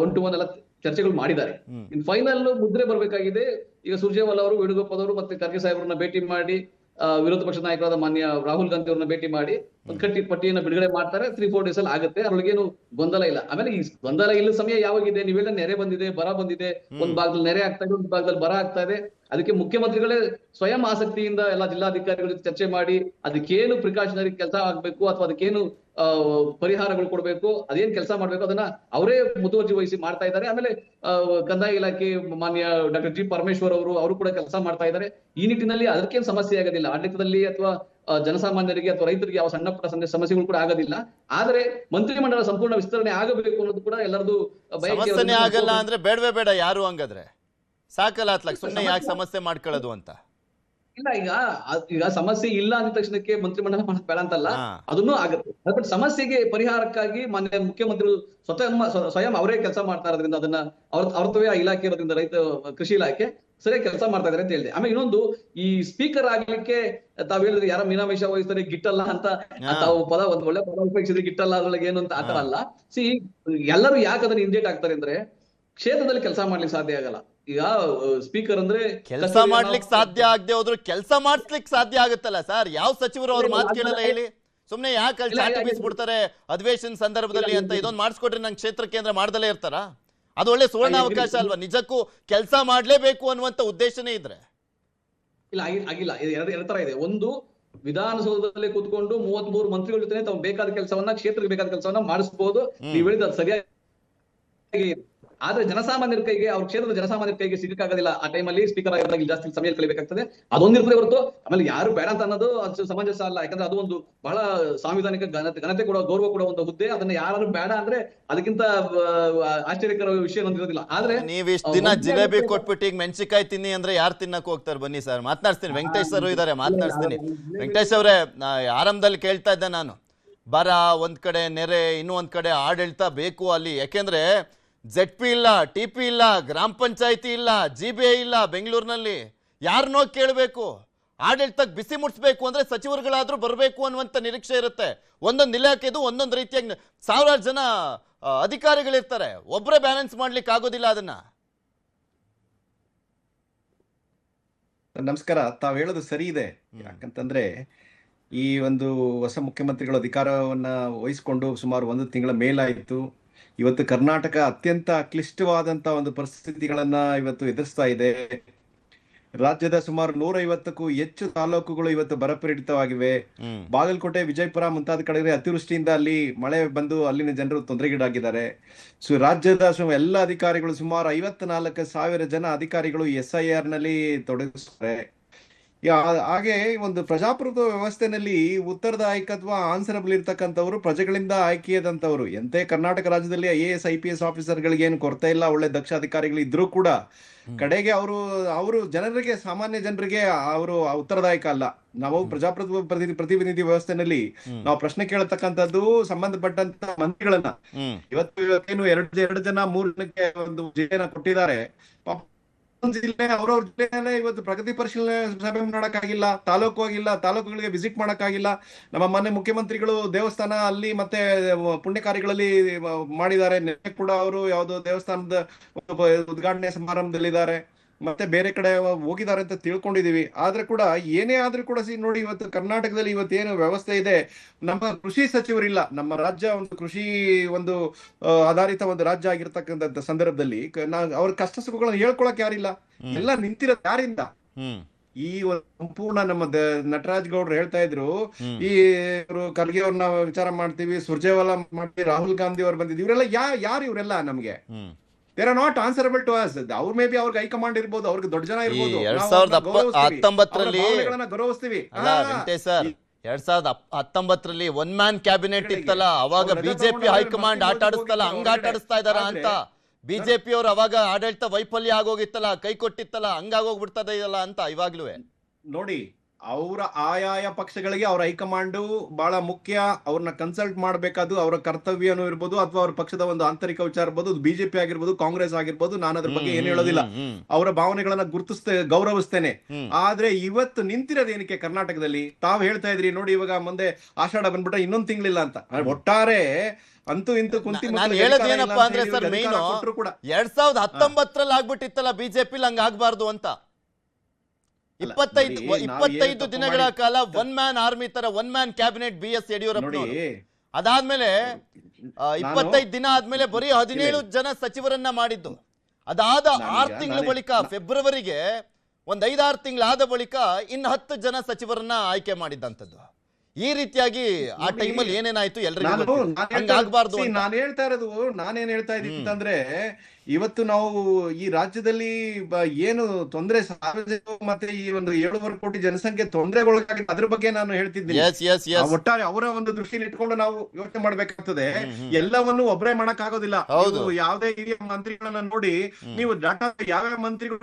1-to-1 ಎಲ್ಲ ಚರ್ಚೆಗಳು ಮಾಡಿದ್ದಾರೆ. ಇನ್ ಫೈನಲ್ ಮುದ್ರೆ ಬರ್ಬೇಕಾಗಿದೆ. ಈಗ ಸುರ್ಜೇವಾಲಾ ಅವರು, ವೇಣುಗೋಪಾಲ್ ಅವರು ಮತ್ತೆ ಖರ್ಗೆ ಸಾಹೇಬ್ರನ್ನ ಭೇಟಿ ಮಾಡಿ, ವಿರೋಧ ಪಕ್ಷದ ನಾಯಕರಾದ ಮಾನ್ಯ ರಾಹುಲ್ ಗಾಂಧಿ ಅವ್ರನ್ನ ಭೇಟಿ ಮಾಡಿ ಒಂದು ಪಟ್ಟಿಯನ್ನು ಬಿಡುಗಡೆ ಮಾಡ್ತಾರೆ. 3-4 ಡೇಸ್ ಅಲ್ಲಿ ಆಗುತ್ತೆ. ಅದ್ರೊಳಗೇನು ಗೊಂದಲ ಇಲ್ಲ. ಆಮೇಲೆ ಈ ಗೊಂದಲ ಇಲ್ಲ ಸಮಯ ಯಾವಾಗಿದೆ, ನೀವೆಲ್ಲ ನೆರೆ ಬಂದಿದೆ, ಬರ ಬಂದಿದೆ, ಒಂದ್ ಭಾಗದಲ್ಲಿ ನೆರೆ ಆಗ್ತಾ ಇದೆ, ಒಂದ್ ಭಾಗದಲ್ಲಿ ಬರ ಆಗ್ತಾ ಇದೆ. ಅದಕ್ಕೆ ಮುಖ್ಯಮಂತ್ರಿಗಳೇ ಸ್ವಯಂ ಆಸಕ್ತಿಯಿಂದ ಎಲ್ಲ ಜಿಲ್ಲಾಧಿಕಾರಿಗಳ ಜೊತೆ ಚರ್ಚೆ ಮಾಡಿ ಅದಕ್ಕೇನು ಪ್ರಿಕಾಷನರಿ ಕೆಲಸ ಆಗ್ಬೇಕು ಅಥವಾ ಅದಕ್ಕೇನು ಪರಿಹಾರಗಳು ಕೊಡ್ಬೇಕು, ಅದೇನ್ ಕೆಲಸ ಮಾಡ್ಬೇಕು ಅದನ್ನ ಅವರೇ ಮುತುವರ್ಜಿ ವಹಿಸಿ ಮಾಡ್ತಾ ಇದ್ದಾರೆ. ಆಮೇಲೆ ಕಂದಾಯ ಇಲಾಖೆ ಮಾನ್ಯ ಡಾಕ್ಟರ್ ಜಿ ಪರಮೇಶ್ವರ್ ಅವರು ಕೂಡ ಕೆಲಸ ಮಾಡ್ತಾ ಇದ್ದಾರೆ. ಈ ನಿಟ್ಟಿನಲ್ಲಿ ಅದಕ್ಕೇನು ಸಮಸ್ಯೆ ಆಗೋದಿಲ್ಲ. ಆಡಳಿತದಲ್ಲಿ ಅಥವಾ ಜನಸಾಮಾನ್ಯರಿಗೆ ಅಥವಾ ರೈತರಿಗೆ ಯಾವ ಸಣ್ಣ ಪುಟ್ಟ ಸಮಸ್ಯೆಗಳು ಕೂಡ ಆಗೋದಿಲ್ಲ. ಆದ್ರೆ ಮಂತ್ರಿಮಂಡಲ ಸಂಪೂರ್ಣ ವಿಸ್ತರಣೆ ಆಗಬೇಕು ಅನ್ನೋದು ಕೂಡ ಎಲ್ಲರದು ಬಯಕೆ. ಆಗಲ್ಲ ಅಂದ್ರೆ ಬೇಡವೇ ಬೇಡ ಯಾರು ಹಂಗಾದ್ರೆ ಸಾಕಲ್ಲ ಅತ್ಲಾಗ ಸುಮ್ಮನೆ ಯಾಕೆ ಸಮಸ್ಯೆ ಮಾಡ್ಕೊಳ್ಳೋದು ಅಂತ. ಇಲ್ಲ, ಈಗ ಸಮಸ್ಯೆ ಇಲ್ಲ ಅಂದ ತಕ್ಷಣಕ್ಕೆ ಮಂತ್ರಿಮಂಡಲ ಮಾಡೋದು ಬೇಡ ಅಂತಲ್ಲ, ಅದನ್ನು ಆಗುತ್ತೆ. ಬಟ್ ಸಮಸ್ಯೆಗೆ ಪರಿಹಾರಕ್ಕಾಗಿ ಮಾನ್ಯ ಮುಖ್ಯಮಂತ್ರಿಗಳು ಸ್ವಯಂ ಅವರೇ ಕೆಲಸ ಮಾಡ್ತಾ ಇರೋದ್ರಿಂದ ಅದನ್ನ ಅವ್ರತವೇ ಇಲಾಖೆ ಇರೋದ್ರಿಂದ ಕೃಷಿ ಇಲಾಖೆ ಸರಿಯಾಗಿ ಕೆಲಸ ಮಾಡ್ತಾ ಇದಾರೆ ಅಂತ ಹೇಳಿದೆ. ಆಮೇಲೆ ಇನ್ನೊಂದು, ಈ ಸ್ಪೀಕರ್ ಆಗ್ಲಿಕ್ಕೆ ತಾವ್ ಹೇಳಿದ್ರೆ ಯಾರ ಮೀನಾಮೇಷ ವಹಿಸ್ತಾರೆ ಗಿಟ್ಟಲ್ಲ ಅಂತ, ತಾವು ಒಂದ್ ಒಳ್ಳೆ ಪದ ಉಪಯೋಗಿಸಿದ್ರೆ ಗಿಟ್ಟಲ್ಲ ಅದ್ರೊಳಗೆ ಏನು ಅಂತ ಆತರ ಅಲ್ಲ. ಎಲ್ಲರೂ ಯಾಕೆ ಅದನ್ನ ಇಂಜೆಕ್ಟ್ ಆಗ್ತಾರೆ ಅಂದ್ರೆ ಕ್ಷೇತ್ರದಲ್ಲಿ ಕೆಲಸ ಮಾಡ್ಲಿಕ್ಕೆ ಸಾಧ್ಯ ಆಗಲ್ಲ. ಈಗ ಸ್ಪೀಕರ್ ಅಂದ್ರೆ ಕೆಲಸ ಮಾಡ್ಲಿಕ್ಕೆ ಸಾಧ್ಯ ಆಗದೆ ಹೋದ್ರು ಕೆಲಸ ಮಾಡಿಸ್ಲಿಕ್ಕೆ ಸಾಧ್ಯ ಆಗುತ್ತಲ್ಲ ಸರ್. ಯಾವ ಸಚಿವರು ಅವ್ರ ಮಾತು ಕೇಳಲ್ಲ ಹೇಳಿ? ಸುಮ್ನೆ ಯಾಕೆ ಚಾಟಿ ಬೀಸ್ಬಿಡ್ತಾರೆ ಅಧಿವೇಶನ ಸಂದರ್ಭದಲ್ಲಿ ಅಂತ? ಇದೊಂದು ಮಾಡಿಸ್ಕೊಟ್ರೆ ನಂಗೆ ಕ್ಷೇತ್ರ ಕೇಂದ್ರ ಮಾಡ್ದಲೇ ಇರ್ತಾರ? ಅದು ಒಳ್ಳೆ ಸುವರ್ಣ ಅವಕಾಶ ಅಲ್ವಾ? ನಿಜಕ್ಕೂ ಕೆಲಸ ಮಾಡ್ಲೇಬೇಕು ಅನ್ನುವಂತ ಉದ್ದೇಶನೇ ಇದ್ರೆ ಇಲ್ಲ ಆಗಿಲ್ಲ. ಎರಡು ತರ ಇದೆ. ಒಂದು, ವಿಧಾನಸೌಧದಲ್ಲಿ ಕೂತ್ಕೊಂಡು 33 ಮಂತ್ರಿಗಳ ಜೊತೆ ತಾವು ಬೇಕಾದ ಕೆಲಸವನ್ನ, ಕ್ಷೇತ್ರಕ್ಕೆ ಬೇಕಾದ ಕೆಲಸವನ್ನ ಮಾಡಿಸಬಹುದು. ನೀವು ಹೇಳಿದ ಸರಿಯಾಗಿ. ಆದ್ರೆ ಜನಸಾಮಾನ್ಯರ ಕೈಗೆ, ಅವ್ರ ಕ್ಷೇತ್ರದ ಜನಸಾಮಾನ್ಯರ ಕೈಗೆ ಸಿಗಕ್ಕಾಗೋದಿಲ್ಲ. ಆ ಟೈಮಲ್ಲಿ ಸ್ಪೀಕರ್ ಆಗಿದ್ದಾಗ ಜಾಸ್ತಿ ಸಮಯ ಕಳಿಬೇಕಾಗ್ತದೆ. ಅದೊಂದಿರ್ತದೆ ಹೊರತು ಆಮೇಲೆ ಯಾರು ಬೇಡ ಅಂತ ಅನ್ನೋದು ಅದು ಸಮಂಜಸ ಅಲ್ಲ. ಯಾಕಂದ್ರೆ ಅದು ಒಂದು ಬಹಳ ಸಾಂವಿಧಾನಿಕ ಘನತೆ ಕೂಡ, ಗೌರವ ಕೂಡ ಒಂದು ಹುದ್ದೆ. ಅದನ್ನ ಯಾರು ಬೇಡ ಅಂದ್ರೆ ಅದಕ್ಕಿಂತ ಆಶ್ಚರ್ಯಕರ ವಿಷಯ ಒಂದಿರೋದಿಲ್ಲ. ಆದ್ರೆ ನೀವ್ ಇಷ್ಟ ದಿನ ಜಿಲೇಬಿ ಕೊಟ್ಬಿಟ್ಟು ಈಗ ಮೆಣಸಿಕಾಯಿ ತಿನ್ನಿ ಅಂದ್ರೆ ಯಾರು ತಿನ್ನಕ್ ಹೋಗ್ತಾರೆ? ಬನ್ನಿ ಸರ್, ಮಾತನಾಡ್ತೀನಿ. ವೆಂಕಟೇಶ್ ಸರ್ ಇದಾರೆ, ಮಾತನಾಡ್ತೀನಿ. ವೆಂಕಟೇಶ್ ಅವರೇ, ಆರಂಭದಲ್ಲಿ ಕೇಳ್ತಾ ಇದ್ದೆ ನಾನು, ಬರ ಒಂದ್ ಕಡೆ, ನೆರೆ ಇನ್ನೂ ಒಂದ್ ಕಡೆ, ಆಡಳಿತ ಬೇಕು ಅಲ್ಲಿ. ಯಾಕೆಂದ್ರೆ ZP ಇಲ್ಲ, TP ಇಲ್ಲ, ಗ್ರಾಮ ಪಂಚಾಯತಿ ಇಲ್ಲ, GBI ಇಲ್ಲ ಬೆಂಗಳೂರಿನಲ್ಲಿ. ಯಾರನ್ನೋ ಕೇಳಬೇಕು, ಆಡಳಿತಕ್ಕೆ ಬಿಸಿ ಮುಟ್ಸ್ಬೇಕು ಅಂದ್ರೆ ಸಚಿವರುಗಳಾದ್ರೂ ಬರಬೇಕು ಅನ್ನುವಂಥ ನಿರೀಕ್ಷೆ ಇರುತ್ತೆ. ಒಂದೊಂದು ಇಲಾಖೆದು ಒಂದೊಂದು ರೀತಿಯಾಗಿ ಸಾವಿರಾರು ಜನ ಅಧಿಕಾರಿಗಳಿರ್ತಾರೆ. ಒಬ್ಬರೇ ಬ್ಯಾಲೆನ್ಸ್ ಮಾಡ್ಲಿಕ್ಕೆ ಆಗೋದಿಲ್ಲ ಅದನ್ನ. ನಮಸ್ಕಾರ. ತಾವ್ ಹೇಳೋದು ಸರಿ ಇದೆ. ಯಾಕಂತಂದ್ರೆ ಈ ಒಂದು ಹೊಸ ಮುಖ್ಯಮಂತ್ರಿಗಳು ಅಧಿಕಾರವನ್ನ ವಹಿಸಿಕೊಂಡು ಸುಮಾರು 1 ತಿಂಗಳ ಮೇಲಾಯಿತು. ಇವತ್ತು ಕರ್ನಾಟಕ ಅತ್ಯಂತ ಕ್ಲಿಷ್ಟವಾದಂತ ಒಂದು ಪರಿಸ್ಥಿತಿಗಳನ್ನ ಇವತ್ತು ಎದುರಿಸ್ತಾ ಇದೆ. ರಾಜ್ಯದ ಸುಮಾರು 150ಕ್ಕೂ ಹೆಚ್ಚು ತಾಲೂಕುಗಳು ಇವತ್ತು ಬರಪೀಡಿತವಾಗಿವೆ. ಬಾಗಲಕೋಟೆ, ವಿಜಯಪುರ ಮುಂತಾದ ಕಡೆಗೆ ಅತಿವೃಷ್ಟಿಯಿಂದ ಅಲ್ಲಿ ಮಳೆ ಬಂದು ಅಲ್ಲಿನ ಜನರು ತೊಂದರೆಗೀಡಾಗಿದ್ದಾರೆ. ರಾಜ್ಯದ ಎಲ್ಲ ಅಧಿಕಾರಿಗಳು, ಸುಮಾರು 54,000 ಜನ ಅಧಿಕಾರಿಗಳು SIR ನಲ್ಲಿ ತೊಡಗಿಸ್ತಾರೆ. ಹಾಗೆ ಒಂದು ಪ್ರಜಾಪ್ರಭುತ್ವ ವ್ಯವಸ್ಥೆನಲ್ಲಿ ಉತ್ತರದಾಯಕತ್ವ, ಆನ್ಸರಬಲ್ ಇರ್ತಕ್ಕಂಥವ್ರು, ಪ್ರಜೆಗಳಿಂದ ಆಯ್ಕೆಯಾದಂಥವ್ರು. ಎಂತೆ ಕರ್ನಾಟಕ ರಾಜ್ಯದಲ್ಲಿ IAS IPS ಆಫೀಸರ್ಗಳಿಗೆ ಏನು ಕೊರತೆ ಇಲ್ಲ, ಒಳ್ಳೆ ದಕ್ಷ ಅಧಿಕಾರಿಗಳು ಇದ್ರೂ ಕೂಡ ಕಡೆಗೆ ಅವರು ಜನರಿಗೆ, ಸಾಮಾನ್ಯ ಜನರಿಗೆ ಅವರು ಉತ್ತರದಾಯಕ ಅಲ್ಲ. ನಾವು ಪ್ರಜಾಪ್ರಭುತ್ವ ಪ್ರತಿನಿಧಿ ವ್ಯವಸ್ಥೆನಲ್ಲಿ ನಾವು ಪ್ರಶ್ನೆ ಕೇಳತಕ್ಕಂಥದ್ದು ಸಂಬಂಧಪಟ್ಟಂತ ಮಂತ್ರಿಗಳನ್ನ. ಇವತ್ತೇನು 2 ಜನ 3 ಜನಕ್ಕೆ ಒಂದು ಜಿಲ್ಲೆನ ಕೊಟ್ಟಿದ್ದಾರೆ. ಜಿಲ್ಲೆ ಅವ್ರವ್ರ ಜಿಲ್ಲೆಯಲ್ಲೇ ಇವತ್ತು ಪ್ರಗತಿ ಪರಿಶೀಲನೆ ಸಭೆ ಮಾಡಕ್ಕಾಗಿಲ್ಲ, ತಾಲೂಕುಗಳಿಗೆ ವಿಸಿಟ್ ಮಾಡಕ್ಕಾಗಿಲ್ಲ. ನಮ್ಮ ಮನೆ ಮುಖ್ಯಮಂತ್ರಿಗಳು ದೇವಸ್ಥಾನ ಅಲ್ಲಿ ಮತ್ತೆ ಪುಣ್ಯ ಕಾರ್ಯಗಳಲ್ಲಿ ಮಾಡಿದ್ದಾರೆ. ನಿನ್ನೆ ಕೂಡ ಅವರು ಯಾವುದೋ ದೇವಸ್ಥಾನದ ಉದ್ಘಾಟನೆ ಸಮಾರಂಭದಲ್ಲಿದ್ದಾರೆ, ಮತ್ತೆ ಬೇರೆ ಕಡೆ ಹೋಗಿದ್ದಾರೆ ಅಂತ ತಿಳ್ಕೊಂಡಿದೀವಿ. ಆದ್ರೆ ಕೂಡ ಏನೇ ಆದ್ರೂ ಕೂಡ ನೋಡಿ, ಇವತ್ತು ಕರ್ನಾಟಕದಲ್ಲಿ ಇವತ್ತೇನು ವ್ಯವಸ್ಥೆ ಇದೆ, ನಮ್ಮ ಕೃಷಿ ಸಚಿವರಿಲ್ಲ. ನಮ್ಮ ರಾಜ್ಯ ಒಂದು ಕೃಷಿ ಒಂದು ಆಧಾರಿತ ಒಂದು ರಾಜ್ಯ ಆಗಿರ್ತಕ್ಕಂಥ ಸಂದರ್ಭದಲ್ಲಿ ಅವ್ರ ಕಷ್ಟ ಸುಖಗಳನ್ನು ಹೇಳ್ಕೊಳಕ್ ಯಾರಿಲ್ಲ. ಎಲ್ಲ ನಿಂತಿರೋದು ಯಾರಿಂದ? ಈ ಸಂಪೂರ್ಣ ನಮ್ಮ ನಟರಾಜ್ ಗೌಡ್ರು ಹೇಳ್ತಾ ಇದ್ರು, ಈ ಖರ್ಗೆ ಅವ್ರನ್ನ ವಿಚಾರ ಮಾಡ್ತೀವಿ, ಸುರ್ಜೇವಾಲಾ ಮಾಡ್ತೀವಿ, ರಾಹುಲ್ ಗಾಂಧಿ ಅವ್ರು ಬಂದಿದ್ವಿ, ಇವರೆಲ್ಲ ಯಾರು ಇವರೆಲ್ಲ ನಮ್ಗೆ? They are not answerable to us. ಅವ್ರ ಮೇ ಬಿ ಅವ್ರಿಗೆ ಹೈಕಮಾಂಡ್ ಇರ್ಬೋದು, ಅವ್ರಿಗೆ ದೊಡ್ಡ ಜನ ಇರ್ಬೋದು. 2019ರಲ್ಲಿ ಗೌರವಿಸ್ತೀವಿ. 2019ರಲ್ಲಿ 1 ಮ್ಯಾನ್ ಕ್ಯಾಬಿನೆಟ್ ಇತ್ತಲ್ಲ, ಅವಾಗ ಬಿಜೆಪಿ ಹೈಕಮಾಂಡ್ ಆಟ ಆಡಿಸ್ತಲ್ಲ, ಹಂಗ ಆಟ ಆಡಿಸ್ತಾ ಇದಾರ ಅಂತ. ಬಿಜೆಪಿ ಅವ್ರು ಅವಾಗ ಆಡಳಿತ ವೈಫಲ್ಯ ಆಗೋಗಿತ್ತಲ್ಲ, ಕೈ ಕೊಟ್ಟಿತ್ತಲ್ಲ, ಹಂಗಾಗೋಗ್ಬಿಡ್ತದ ಇದಲ್ಲ ಅಂತ ಇವಾಗ್ಲೂ ನೋಡಿ. ಅವರ ಆಯಾಯ ಪಕ್ಷಗಳಿಗೆ ಅವ್ರ ಹೈಕಮಾಂಡ್ ಬಹಳ ಮುಖ್ಯ. ಅವ್ರನ್ನ ಕನ್ಸಲ್ಟ್ ಮಾಡಬೇಕಾದ್ದು ಅವರ ಕರ್ತವ್ಯನೂ ಇರ್ಬೋದು, ಅಥವಾ ಅವ್ರ ಪಕ್ಷದ ಒಂದು ಆಂತರಿಕ ವಿಚಾರ ಇರ್ಬೋದು, ಬಿಜೆಪಿ ಆಗಿರ್ಬೋದು, ಕಾಂಗ್ರೆಸ್ ಆಗಿರ್ಬೋದು, ನಾನು ಅದ್ರ ಬಗ್ಗೆ ಏನು ಹೇಳೋದಿಲ್ಲ. ಅವರ ಭಾವನೆಗಳನ್ನ ಗೌರವಿಸ್ತೇನೆ. ಆದ್ರೆ ಇವತ್ತು ನಿಂತಿರೋದು ಏನಕ್ಕೆ ಕರ್ನಾಟಕದಲ್ಲಿ? ತಾವ್ ಹೇಳ್ತಾ ಇದ್ರಿ ನೋಡಿ, ಇವಾಗ ಮುಂದೆ ಆಷಾಢ ಬಂದ್ಬಿಟ್ರೆ ಇನ್ನೊಂದ್ ತಿಂಗಳಿಲ್ಲ ಅಂತ. ಒಟ್ಟಾರೆ ಅಂತೂ ಇಂತೂ ಕುಂತಿ ನಾನು ಹೇಳೋದೇನಪ್ಪಾ ಅಂದ್ರೆ ಸರ್, ಮೇನ್ 2019 ಆಗ್ಬಿಟ್ಟಿತ್ತಲ್ಲ ಬಿಜೆಪಿ, ಹಂಗ ಆಗ್ಬಾರ್ದು ಅಂತ. 25 ದಿನಗಳ ಕಾಲ ಒನ್ ಮ್ಯಾನ್ ಆರ್ಮಿ ತರ one man cabinet BS Yediyurappa. ಅದಾದ್ಮೇಲೆ 25 ದಿನ ಆದ್ಮೇಲೆ ಬರೀ 17 ಜನ ಸಚಿವರನ್ನ ಮಾಡಿದ್ದು. ಅದಾದ 6 ತಿಂಗಳ ಬಳಿಕ ಫೆಬ್ರವರಿಗೆ ಒಂದ್ 5-6 ತಿಂಗಳಾದ ಬಳಿಕ ಇನ್ನು 10 ಜನ ಸಚಿವರನ್ನ ಆಯ್ಕೆ ಮಾಡಿದ್ದಂಥದ್ದು. ಈ ರೀತಿಯಾಗಿ ಆ ಟೈಮಲ್ಲಿ ಏನೇನಾಯ್ತು ಎಲ್ರಿಗೂ ಹಂಗಾಗಬಾರ್ದು. ನಾನೇನ್ ಹೇಳ್ತಾ ಇದ್ದೀನಿ ಅಂತಂದ್ರೆ, ಇವತ್ತು ನಾವು ಈ ರಾಜ್ಯದಲ್ಲಿ ಏನು ತೊಂದರೆ, ಮತ್ತೆ ಈ ಒಂದು 7.5 ಕೋಟಿ ಜನಸಂಖ್ಯೆ ತೊಂದರೆಗೊಳಗಾಗಿದೆ, ಅದ್ರ ಬಗ್ಗೆ ನಾನು ಹೇಳ್ತಿದ್ದೀನಿ. ಒಟ್ಟಾರೆ ಅವರ ಒಂದು ದೃಷ್ಟಿಯಲ್ಲಿ ಇಟ್ಕೊಂಡು ನಾವು ಯೋಚನೆ ಮಾಡ್ಬೇಕಾಗ್ತದೆ. ಎಲ್ಲವನ್ನು ಒಬ್ಬರೇ ಮಾಡಕ್ ಆಗೋದಿಲ್ಲ. ಯಾವುದೇ ಹಿರಿಯ ಮಂತ್ರಿಗಳನ್ನ ನೋಡಿ ನೀವು ಡಾಟಾ, ಯಾವ್ಯಾವ ಮಂತ್ರಿಗಳು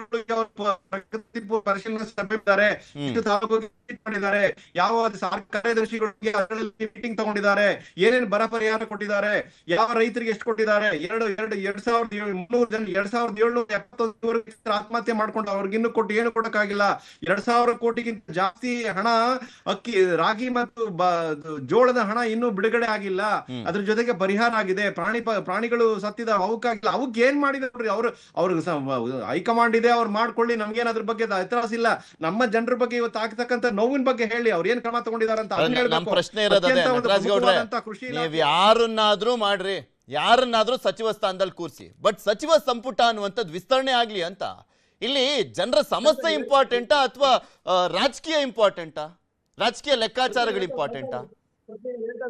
ಪ್ರಗತಿ ಪರಿಶೀಲನಾ ಸಭೆ ಇದ್ದಾರೆ, ಮಾಡಿದ್ದಾರೆ, ಯಾವ ಕಾರ್ಯದರ್ಶಿಗಳಿಗೆ ಅದರಲ್ಲಿ ಮೀಟಿಂಗ್ ತಗೊಂಡಿದ್ದಾರೆ, ಏನೇನು ಬರ ಪರಿಹಾರ ಕೊಟ್ಟಿದ್ದಾರೆ, ಯಾವ ರೈತರಿಗೆ ಎಷ್ಟು ಕೊಟ್ಟಿದ್ದಾರೆ, 2,770 ಆತ್ಮಹತ್ಯೆ ಮಾಡ್ಕೊಂಡು ಅವ್ರಿಗಿನ್ನು ಕೊಟ್ಟು ಏನು ಕೊಡಕ್ಕಾಗಿಲ್ಲ. 2,000 ಕೋಟಿಗಿಂತ ಜಾಸ್ತಿ ಹಣ ಅಕ್ಕಿ, ರಾಗಿ ಮತ್ತು ಜೋಳದ ಹಣ ಇನ್ನೂ ಬಿಡುಗಡೆ ಆಗಿಲ್ಲ. ಅದ್ರ ಜೊತೆಗೆ ಪರಿಹಾರ ಆಗಿದೆ. ಪ್ರಾಣಿಗಳು ಸತ್ತಿದ, ಅವಕ್ಕಾಗಿಲ್ಲ. ಅವಕ್ಕೆ ಏನ್ ಮಾಡಿದ್ರು ಅವ್ರಿಗೆ ಹೈಕಮಾಂಡ್ ಇದೆ, ಅವ್ರು ಮಾಡ್ಕೊಳ್ಳಿ, ನಮ್ಗೇನ್ ಅದ್ರ ಬಗ್ಗೆ ಎತ್ತರಾಸ ಇಲ್ಲ. ನಮ್ಮ ಜನರ ಬಗ್ಗೆ ಇವತ್ತು ಆಗ್ತಕ್ಕಂಥ ನೋವಿನ ಬಗ್ಗೆ ಹೇಳಿ, ಅವ್ರು ಏನ್ ಕ್ರಮ ತಗೊಂಡಿದ್ದಾರೆ ಅಂತ ಪ್ರಶ್ನೆ ಇರೋದೇ. ನೀವ್ ಯಾರನ್ನಾದ್ರೂ ಮಾಡ್ರಿ, ಯಾರನ್ನಾದ್ರೂ ಸಚಿವ ಸ್ಥಾನದಲ್ಲಿ ಕೂರಿಸಿ, ಬಟ್ ಸಚಿವ ಸಂಪುಟ ಅನ್ನುವಂಥದ್ದು ವಿಸ್ತರಣೆ ಆಗ್ಲಿ ಅಂತ. ಇಲ್ಲಿ ಜನರ ಸಮಸ್ಯೆ ಇಂಪಾರ್ಟೆಂಟಾ ಅಥವಾ ರಾಜಕೀಯ ಇಂಪಾರ್ಟೆಂಟಾ, ರಾಜಕೀಯ ಲೆಕ್ಕಾಚಾರಗಳು ಇಂಪಾರ್ಟೆಂಟಾ?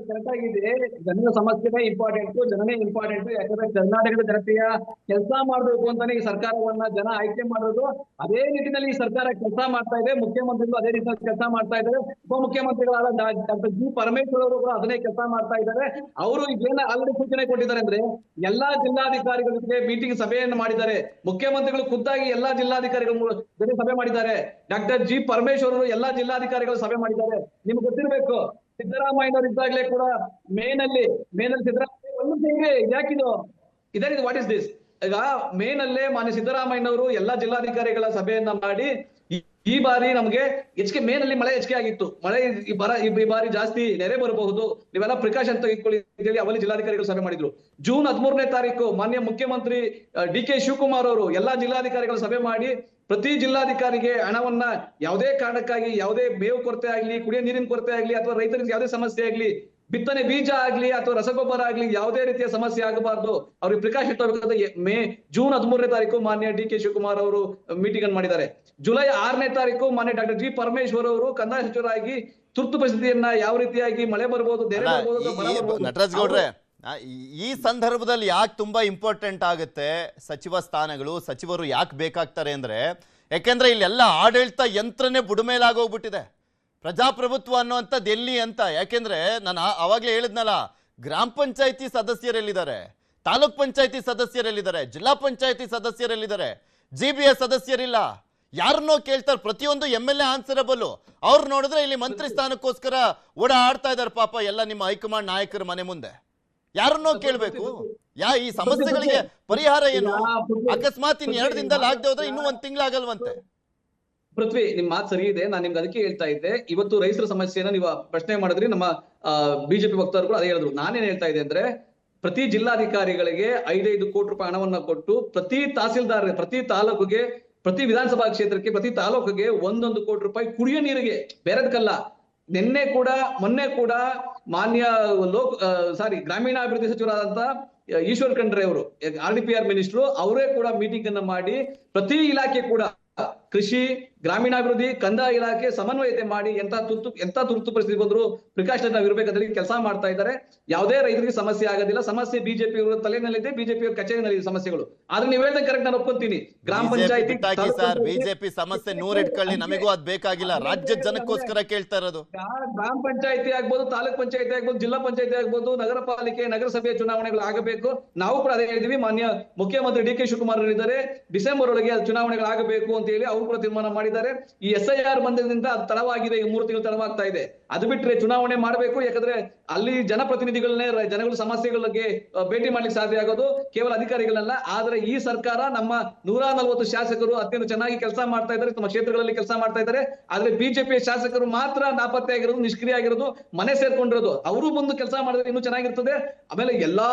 ಕರೆಕ್ಟ್ ಆಗಿದೆ. ಜನರ ಸಮಸ್ಯೆನೇ ಇಂಪಾರ್ಟೆಂಟ್, ಜನನೇ ಇಂಪಾರ್ಟೆಂಟ್. ಯಾಕಂದ್ರೆ ಕರ್ನಾಟಕದ ಜನತೆಯ ಕೆಲಸ ಮಾಡಬೇಕು ಅಂತಾನೆ ಈ ಸರ್ಕಾರವನ್ನ ಜನ ಆಯ್ಕೆ ಮಾಡೋದು. ಅದೇ ನಿಟ್ಟಿನಲ್ಲಿ ಈ ಸರ್ಕಾರ ಕೆಲಸ ಮಾಡ್ತಾ ಇದೆ. ಮುಖ್ಯಮಂತ್ರಿಗಳು ಅದೇ ರೀತಿಯಲ್ಲಿ ಕೆಲಸ ಮಾಡ್ತಾ ಇದ್ದಾರೆ. ಉಪಮುಖ್ಯಮಂತ್ರಿಗಳಾದ ಡಾಕ್ಟರ್ ಜಿ ಪರಮೇಶ್ವರ್ ಅವರು ಕೂಡ ಅದನ್ನೇ ಕೆಲಸ ಮಾಡ್ತಾ ಇದ್ದಾರೆ. ಅವರು ಏನ ಆಲ್ರೆಡಿ ಸೂಚನೆ ಕೊಟ್ಟಿದ್ದಾರೆ ಅಂದ್ರೆ, ಎಲ್ಲಾ ಜಿಲ್ಲಾಧಿಕಾರಿಗಳಿಗೆ ಮೀಟಿಂಗ್ ಸಭೆಯನ್ನು ಮಾಡಿದ್ದಾರೆ. ಮುಖ್ಯಮಂತ್ರಿಗಳು ಖುದ್ದಾಗಿ ಎಲ್ಲಾ ಜಿಲ್ಲಾಧಿಕಾರಿಗಳು ಜೊತೆ ಸಭೆ ಮಾಡಿದ್ದಾರೆ. ಡಾಕ್ಟರ್ ಜಿ ಪರಮೇಶ್ವರ್ ಅವರು ಎಲ್ಲಾ ಜಿಲ್ಲಾಧಿಕಾರಿಗಳು ಸಭೆ ಮಾಡಿದ್ದಾರೆ. ನಿಮ್ಗೆ ಗೊತ್ತಿರಬೇಕು, ಸಿದ್ದರಾಮಯ್ಯನವರು ಇದ್ದಾಗಲೇ ಕೂಡ ಮೇನಲ್ಲಿ ಸಿದ್ದರಾಮಯ್ಯ ಒಂದು ತಿಂಗಳು ಯಾಕಿದು ಇದರಿಂದ ವಾಟ್ ಇಸ್ ದಿಸ್? ಈಗ ಮೇನಲ್ಲೇ ಮಾನ್ಯ ಸಿದ್ದರಾಮಯ್ಯನವರು ಎಲ್ಲಾ ಜಿಲ್ಲಾಧಿಕಾರಿಗಳ ಸಭೆಯನ್ನ ಮಾಡಿ, ಈ ಬಾರಿ ನಮ್ಗೆ ಮೇನಲ್ಲಿ ಮಳೆ ಹೆಚ್ಚಿಗೆ ಆಗಿತ್ತು, ಮಳೆ ಈ ಬಾರಿ ಜಾಸ್ತಿ ನೆರೆ ಬರಬಹುದು, ನೀವೆಲ್ಲ ಪ್ರಿಕಾಷನ್ ತೆಗೆದುಕೊಳ್ಳಿ ಅಂತೇಳಿ ಅವಲ್ಲಿ ಜಿಲ್ಲಾಧಿಕಾರಿಗಳು ಸಭೆ ಮಾಡಿದ್ರು. ಜೂನ್ 13ನೇ ತಾರೀಕು ಮಾನ್ಯ ಮುಖ್ಯಮಂತ್ರಿ DK ಶಿವಕುಮಾರ್ ಅವರು ಎಲ್ಲಾ ಜಿಲ್ಲಾಧಿಕಾರಿಗಳ ಸಭೆ ಮಾಡಿ, ಪ್ರತಿ ಜಿಲ್ಲಾಧಿಕಾರಿಗೆ ಹಣವನ್ನ ಯಾವುದೇ ಕಾರಣಕ್ಕಾಗಿ, ಯಾವುದೇ ಮೇವು ಕೊರತೆ ಆಗ್ಲಿ, ಕುಡಿಯೋ ನೀರಿನ ಕೊರತೆ ಆಗ್ಲಿ, ಅಥವಾ ರೈತರಿಗೆ ಯಾವುದೇ ಸಮಸ್ಯೆ ಆಗ್ಲಿ, ಬಿತ್ತನೆ ಬೀಜ ಆಗ್ಲಿ ಅಥವಾ ರಸಗೊಬ್ಬರ ಆಗ್ಲಿ, ಯಾವುದೇ ರೀತಿಯ ಸಮಸ್ಯೆ ಆಗಬಾರ್ದು, ಅವ್ರಿಗೆ ಪ್ರಿಕಾಷನ್ ತಗೋಬೇಕಾದ ಜೂನ್ 13ನೇ ತಾರೀಕು ಮಾನ್ಯ DK ಶಿವಕುಮಾರ್ ಅವರು ಮೀಟಿಂಗ್ ಅನ್ನು ಮಾಡಿದ್ದಾರೆ. ಜುಲೈ 6ನೇ ತಾರೀಕು ಮಾನ್ಯ ಡಾಕ್ಟರ್ ಜಿ ಪರಮೇಶ್ವರ್ ಅವರು ಕಂದಾಯ ಸಚಿವರಾಗಿ ತುರ್ತು ಪರಿಸ್ಥಿತಿಯನ್ನ ಯಾವ ರೀತಿಯಾಗಿ ಮಳೆ ಬರ್ಬೋದು, ನೆರೆ ಬರ್ಬೋದು. ನಟರಾಜ್ ಗೌಡ್ರೆ, ಈ ಸಂದರ್ಭದಲ್ಲಿ ಯಾಕೆ ತುಂಬಾ ಇಂಪಾರ್ಟೆಂಟ್ ಆಗುತ್ತೆ ಸಚಿವ ಸ್ಥಾನಗಳು, ಸಚಿವರು ಯಾಕೆ ಬೇಕಾಗ್ತಾರೆ ಅಂದ್ರೆ, ಯಾಕೆಂದ್ರೆ ಇಲ್ಲೆಲ್ಲ ಆಡಳಿತ ಯಂತ್ರನೇ ಬುಡಮೇಲಾಗೋಗ್ಬಿಟ್ಟಿದೆ. ಪ್ರಜಾಪ್ರಭುತ್ವ ಅನ್ನುವಂಥದ್ದು ಎಲ್ಲಿ ಅಂತ. ಯಾಕೆಂದ್ರೆ ನಾನು ಅವಾಗ್ಲೇ ಹೇಳಿದ್ನಲ್ಲ, ಗ್ರಾಮ ಪಂಚಾಯತಿ ಸದಸ್ಯರೆಲ್ಲಿದ್ದಾರೆ, ತಾಲೂಕ್ ಪಂಚಾಯತಿ ಸದಸ್ಯರೆಲ್ಲಿದ್ದಾರೆ, ಜಿಲ್ಲಾ ಪಂಚಾಯತಿ ಸದಸ್ಯರೆಲ್ಲಿದ್ದಾರೆ, GBA ಸದಸ್ಯರಿಲ್ಲ. ಯಾರನ್ನೋ ಕೇಳ್ತಾರೆ, ಪ್ರತಿಯೊಂದು MLA ಆನ್ಸರಬಲ್. ಅವ್ರು ನೋಡಿದ್ರೆ ಇಲ್ಲಿ ಮಂತ್ರಿ ಸ್ಥಾನಕ್ಕೋಸ್ಕರ ಓಡಾಡ್ತಾ ಇದಾರೆ ಪಾಪ ಎಲ್ಲ ನಿಮ್ಮ ಹೈಕಮಾಂಡ್ ನಾಯಕರ ಮನೆ ಮುಂದೆ. ಯಾರನ್ನೋ ಕೇಳ್ಬೇಕು. ಈ ಸಮಸ್ಯೆಗಳಿಗೆ ಪರಿಹಾರ ಏನು? ಅಕಸ್ಮಾತ್ ಇನ್ 2 ದಿನದಲ್ಲಿ ಆಗದೆ ಹೋದ್ರೆ ಇನ್ನೂ 1 ತಿಂಗಳಾಗಲ್ವಂತೆ. ಪೃಥ್ವಿ, ನಿಮ್ ಮಾತು ಸರಿ ಇದೆ. ನಾನು ನಿಮ್ಗೆ ಅದಕ್ಕೆ ಹೇಳ್ತಾ ಇದ್ದೆ, ಇವತ್ತು ರೈತರ ಸಮಸ್ಯೆನ ನೀವು ಪ್ರಶ್ನೆ ಮಾಡಿದ್ರಿ, ನಮ್ಮ ಬಿಜೆಪಿ ವಕ್ತಾರರು ಅದೇ ಹೇಳಿದ್ರು. ನಾನೇನ್ ಹೇಳ್ತಾ ಇದ್ದೆ ಅಂದ್ರೆ, ಪ್ರತಿ ಜಿಲ್ಲಾಧಿಕಾರಿಗಳಿಗೆ 5-5 ಕೋಟಿ ರೂಪಾಯಿ ಹಣವನ್ನ ಕೊಟ್ಟು, ಪ್ರತಿ ತಹಸೀಲ್ದಾರ್, ಪ್ರತಿ ತಾಲೂಕಿಗೆ, ಪ್ರತಿ ವಿಧಾನಸಭಾ ಕ್ಷೇತ್ರಕ್ಕೆ, ಪ್ರತಿ ತಾಲೂಕಿಗೆ 1 ಕೋಟಿ ರೂಪಾಯಿ ಕುಡಿಯೋ ನೀರಿಗೆ, ಬೇರೆದಕ್ಕಲ್ಲ. ಮೊನ್ನೆ ಕೂಡ ಮಾನ್ಯ ಗ್ರಾಮೀಣಾಭಿವೃದ್ಧಿ ಸಚಿವರಾದಂತ ಈಶ್ವರ್ ಖಂಡ್ರೆ ಅವರು, RDPR ಮಿನಿಸ್ಟ್ರು, ಅವರೇ ಕೂಡ ಮೀಟಿಂಗ್ ಅನ್ನ ಮಾಡಿ ಪ್ರತಿ ಇಲಾಖೆ ಕೂಡ ಕೃಷಿ, ಗ್ರಾಮೀಣಾಭಿವೃದ್ಧಿ, ಕಂದಾಯ ಇಲಾಖೆ ಸಮನ್ವಯತೆ ಮಾಡಿ ಎಂತ ತುರ್ತು ಪರಿಸ್ಥಿತಿ ಬಂದ್ರು ಪ್ರಿಕಾಷನ್ ಇರಬೇಕಂತ ಕೆಲಸ ಮಾಡ್ತಾ ಇದ್ದಾರೆ. ಯಾವುದೇ ರೈತರಿಗೆ ಸಮಸ್ಯೆ ಆಗೋದಿಲ್ಲ. ಸಮಸ್ಯೆ ಬಿಜೆಪಿ ಅವರ ತಲೆನಲ್ಲಿದೆ, ಬಿಜೆಪಿ ಅವರ ಕಚೇರಿನಲ್ಲಿ ಸಮಸ್ಯೆ. ಆದ್ರೆ ನೀವು ಹೇಳ್ದಂಗೆ ಕರೆಕ್ಟ್, ನಾನು ಒಪ್ಕೊಂತೀನಿ. ಗ್ರಾಮ ಪಂಚಾಯತಿ ಸರ್, ಬಿಜೆಪಿ ಸಮಸ್ಯೆ 100 ಇಟ್ಕೊಳ್ಳಿ, ನಮಗೂ ಅದ್ ಬೇಕಾಗಿಲ್ಲ. ರಾಜ್ಯದ ಜನಕ್ಕೋಸ್ಕರ ಕೇಳ್ತಾ ಇರೋದು. ಗ್ರಾಮ ಪಂಚಾಯತಿ ಆಗ್ಬೋದು, ತಾಲೂಕ್ ಪಂಚಾಯತಿ ಆಗ್ಬೋದು, ಜಿಲ್ಲಾ ಪಂಚಾಯತಿ ಆಗ್ಬೋದು, ನಗರ ಪಾಲಿಕೆ, ನಗರಸಭೆ ಚುನಾವಣೆಗಳು ಆಗಬೇಕು. ನಾವು ಕೂಡ ಅದೇ ಹೇಳಿದ್ವಿ. ಮಾನ್ಯ ಮುಖ್ಯಮಂತ್ರಿ DK ಶಿವಕುಮಾರ್ ಇದ್ದಾರೆ, ಡಿಸೆಂಬರ್ ಒಳಗೆ ಚುನಾವಣೆಗಳು ಆಗಬೇಕು ಅಂತ ಹೇಳಿ ಅವ್ರು ಕೂಡ ತೀರ್ಮಾನ ಮಾಡಿ ಮಾಡಿದ್ದಾರೆ. ಈ SIR ಬಂದಿದ್ದರಿಂದ ಅದು ತಡವಾಗಿದೆ, 3 ತಿಂಗಳು ತಡವಾಗ್ತಾ ಇದೆ. ಅದು ಬಿಟ್ರೆ ಚುನಾವಣೆ ಮಾಡಬೇಕು, ಯಾಕಂದ್ರೆ ಅಲ್ಲಿ ಜನಪ್ರತಿನಿಧಿಗಳನ್ನೇ ಜನಗಳ ಸಮಸ್ಯೆಗಳಿಗೆ ಭೇಟಿ ಮಾಡ್ಲಿಕ್ಕೆ ಸಾಧ್ಯ ಆಗೋದು ಕೇವಲ ಅಧಿಕಾರಿಗಳಲ್ಲ. ಆದ್ರೆ ಈ ಸರ್ಕಾರ ನಮ್ಮ 140 ಶಾಸಕರು ಅತ್ಯಂತ ಚೆನ್ನಾಗಿ ಕೆಲಸ ಮಾಡ್ತಾ ಇದ್ದಾರೆ, ತಮ್ಮ ಕ್ಷೇತ್ರಗಳಲ್ಲಿ ಕೆಲಸ ಮಾಡ್ತಾ ಇದ್ದಾರೆ. ಆದ್ರೆ ಬಿಜೆಪಿ ಶಾಸಕರು ಮಾತ್ರ ನಾಪತ್ತೆ ಆಗಿರೋದು, ನಿಷ್ಕ್ರಿಯ ಆಗಿರೋದು, ಮನೆ ಸೇರ್ಕೊಂಡಿರೋದು. ಅವರು ಬಂದು ಕೆಲಸ ಮಾಡಿದ್ರೆ ಇನ್ನೂ ಚೆನ್ನಾಗಿರ್ತದೆ. ಆಮೇಲೆ ಎಲ್ಲಾ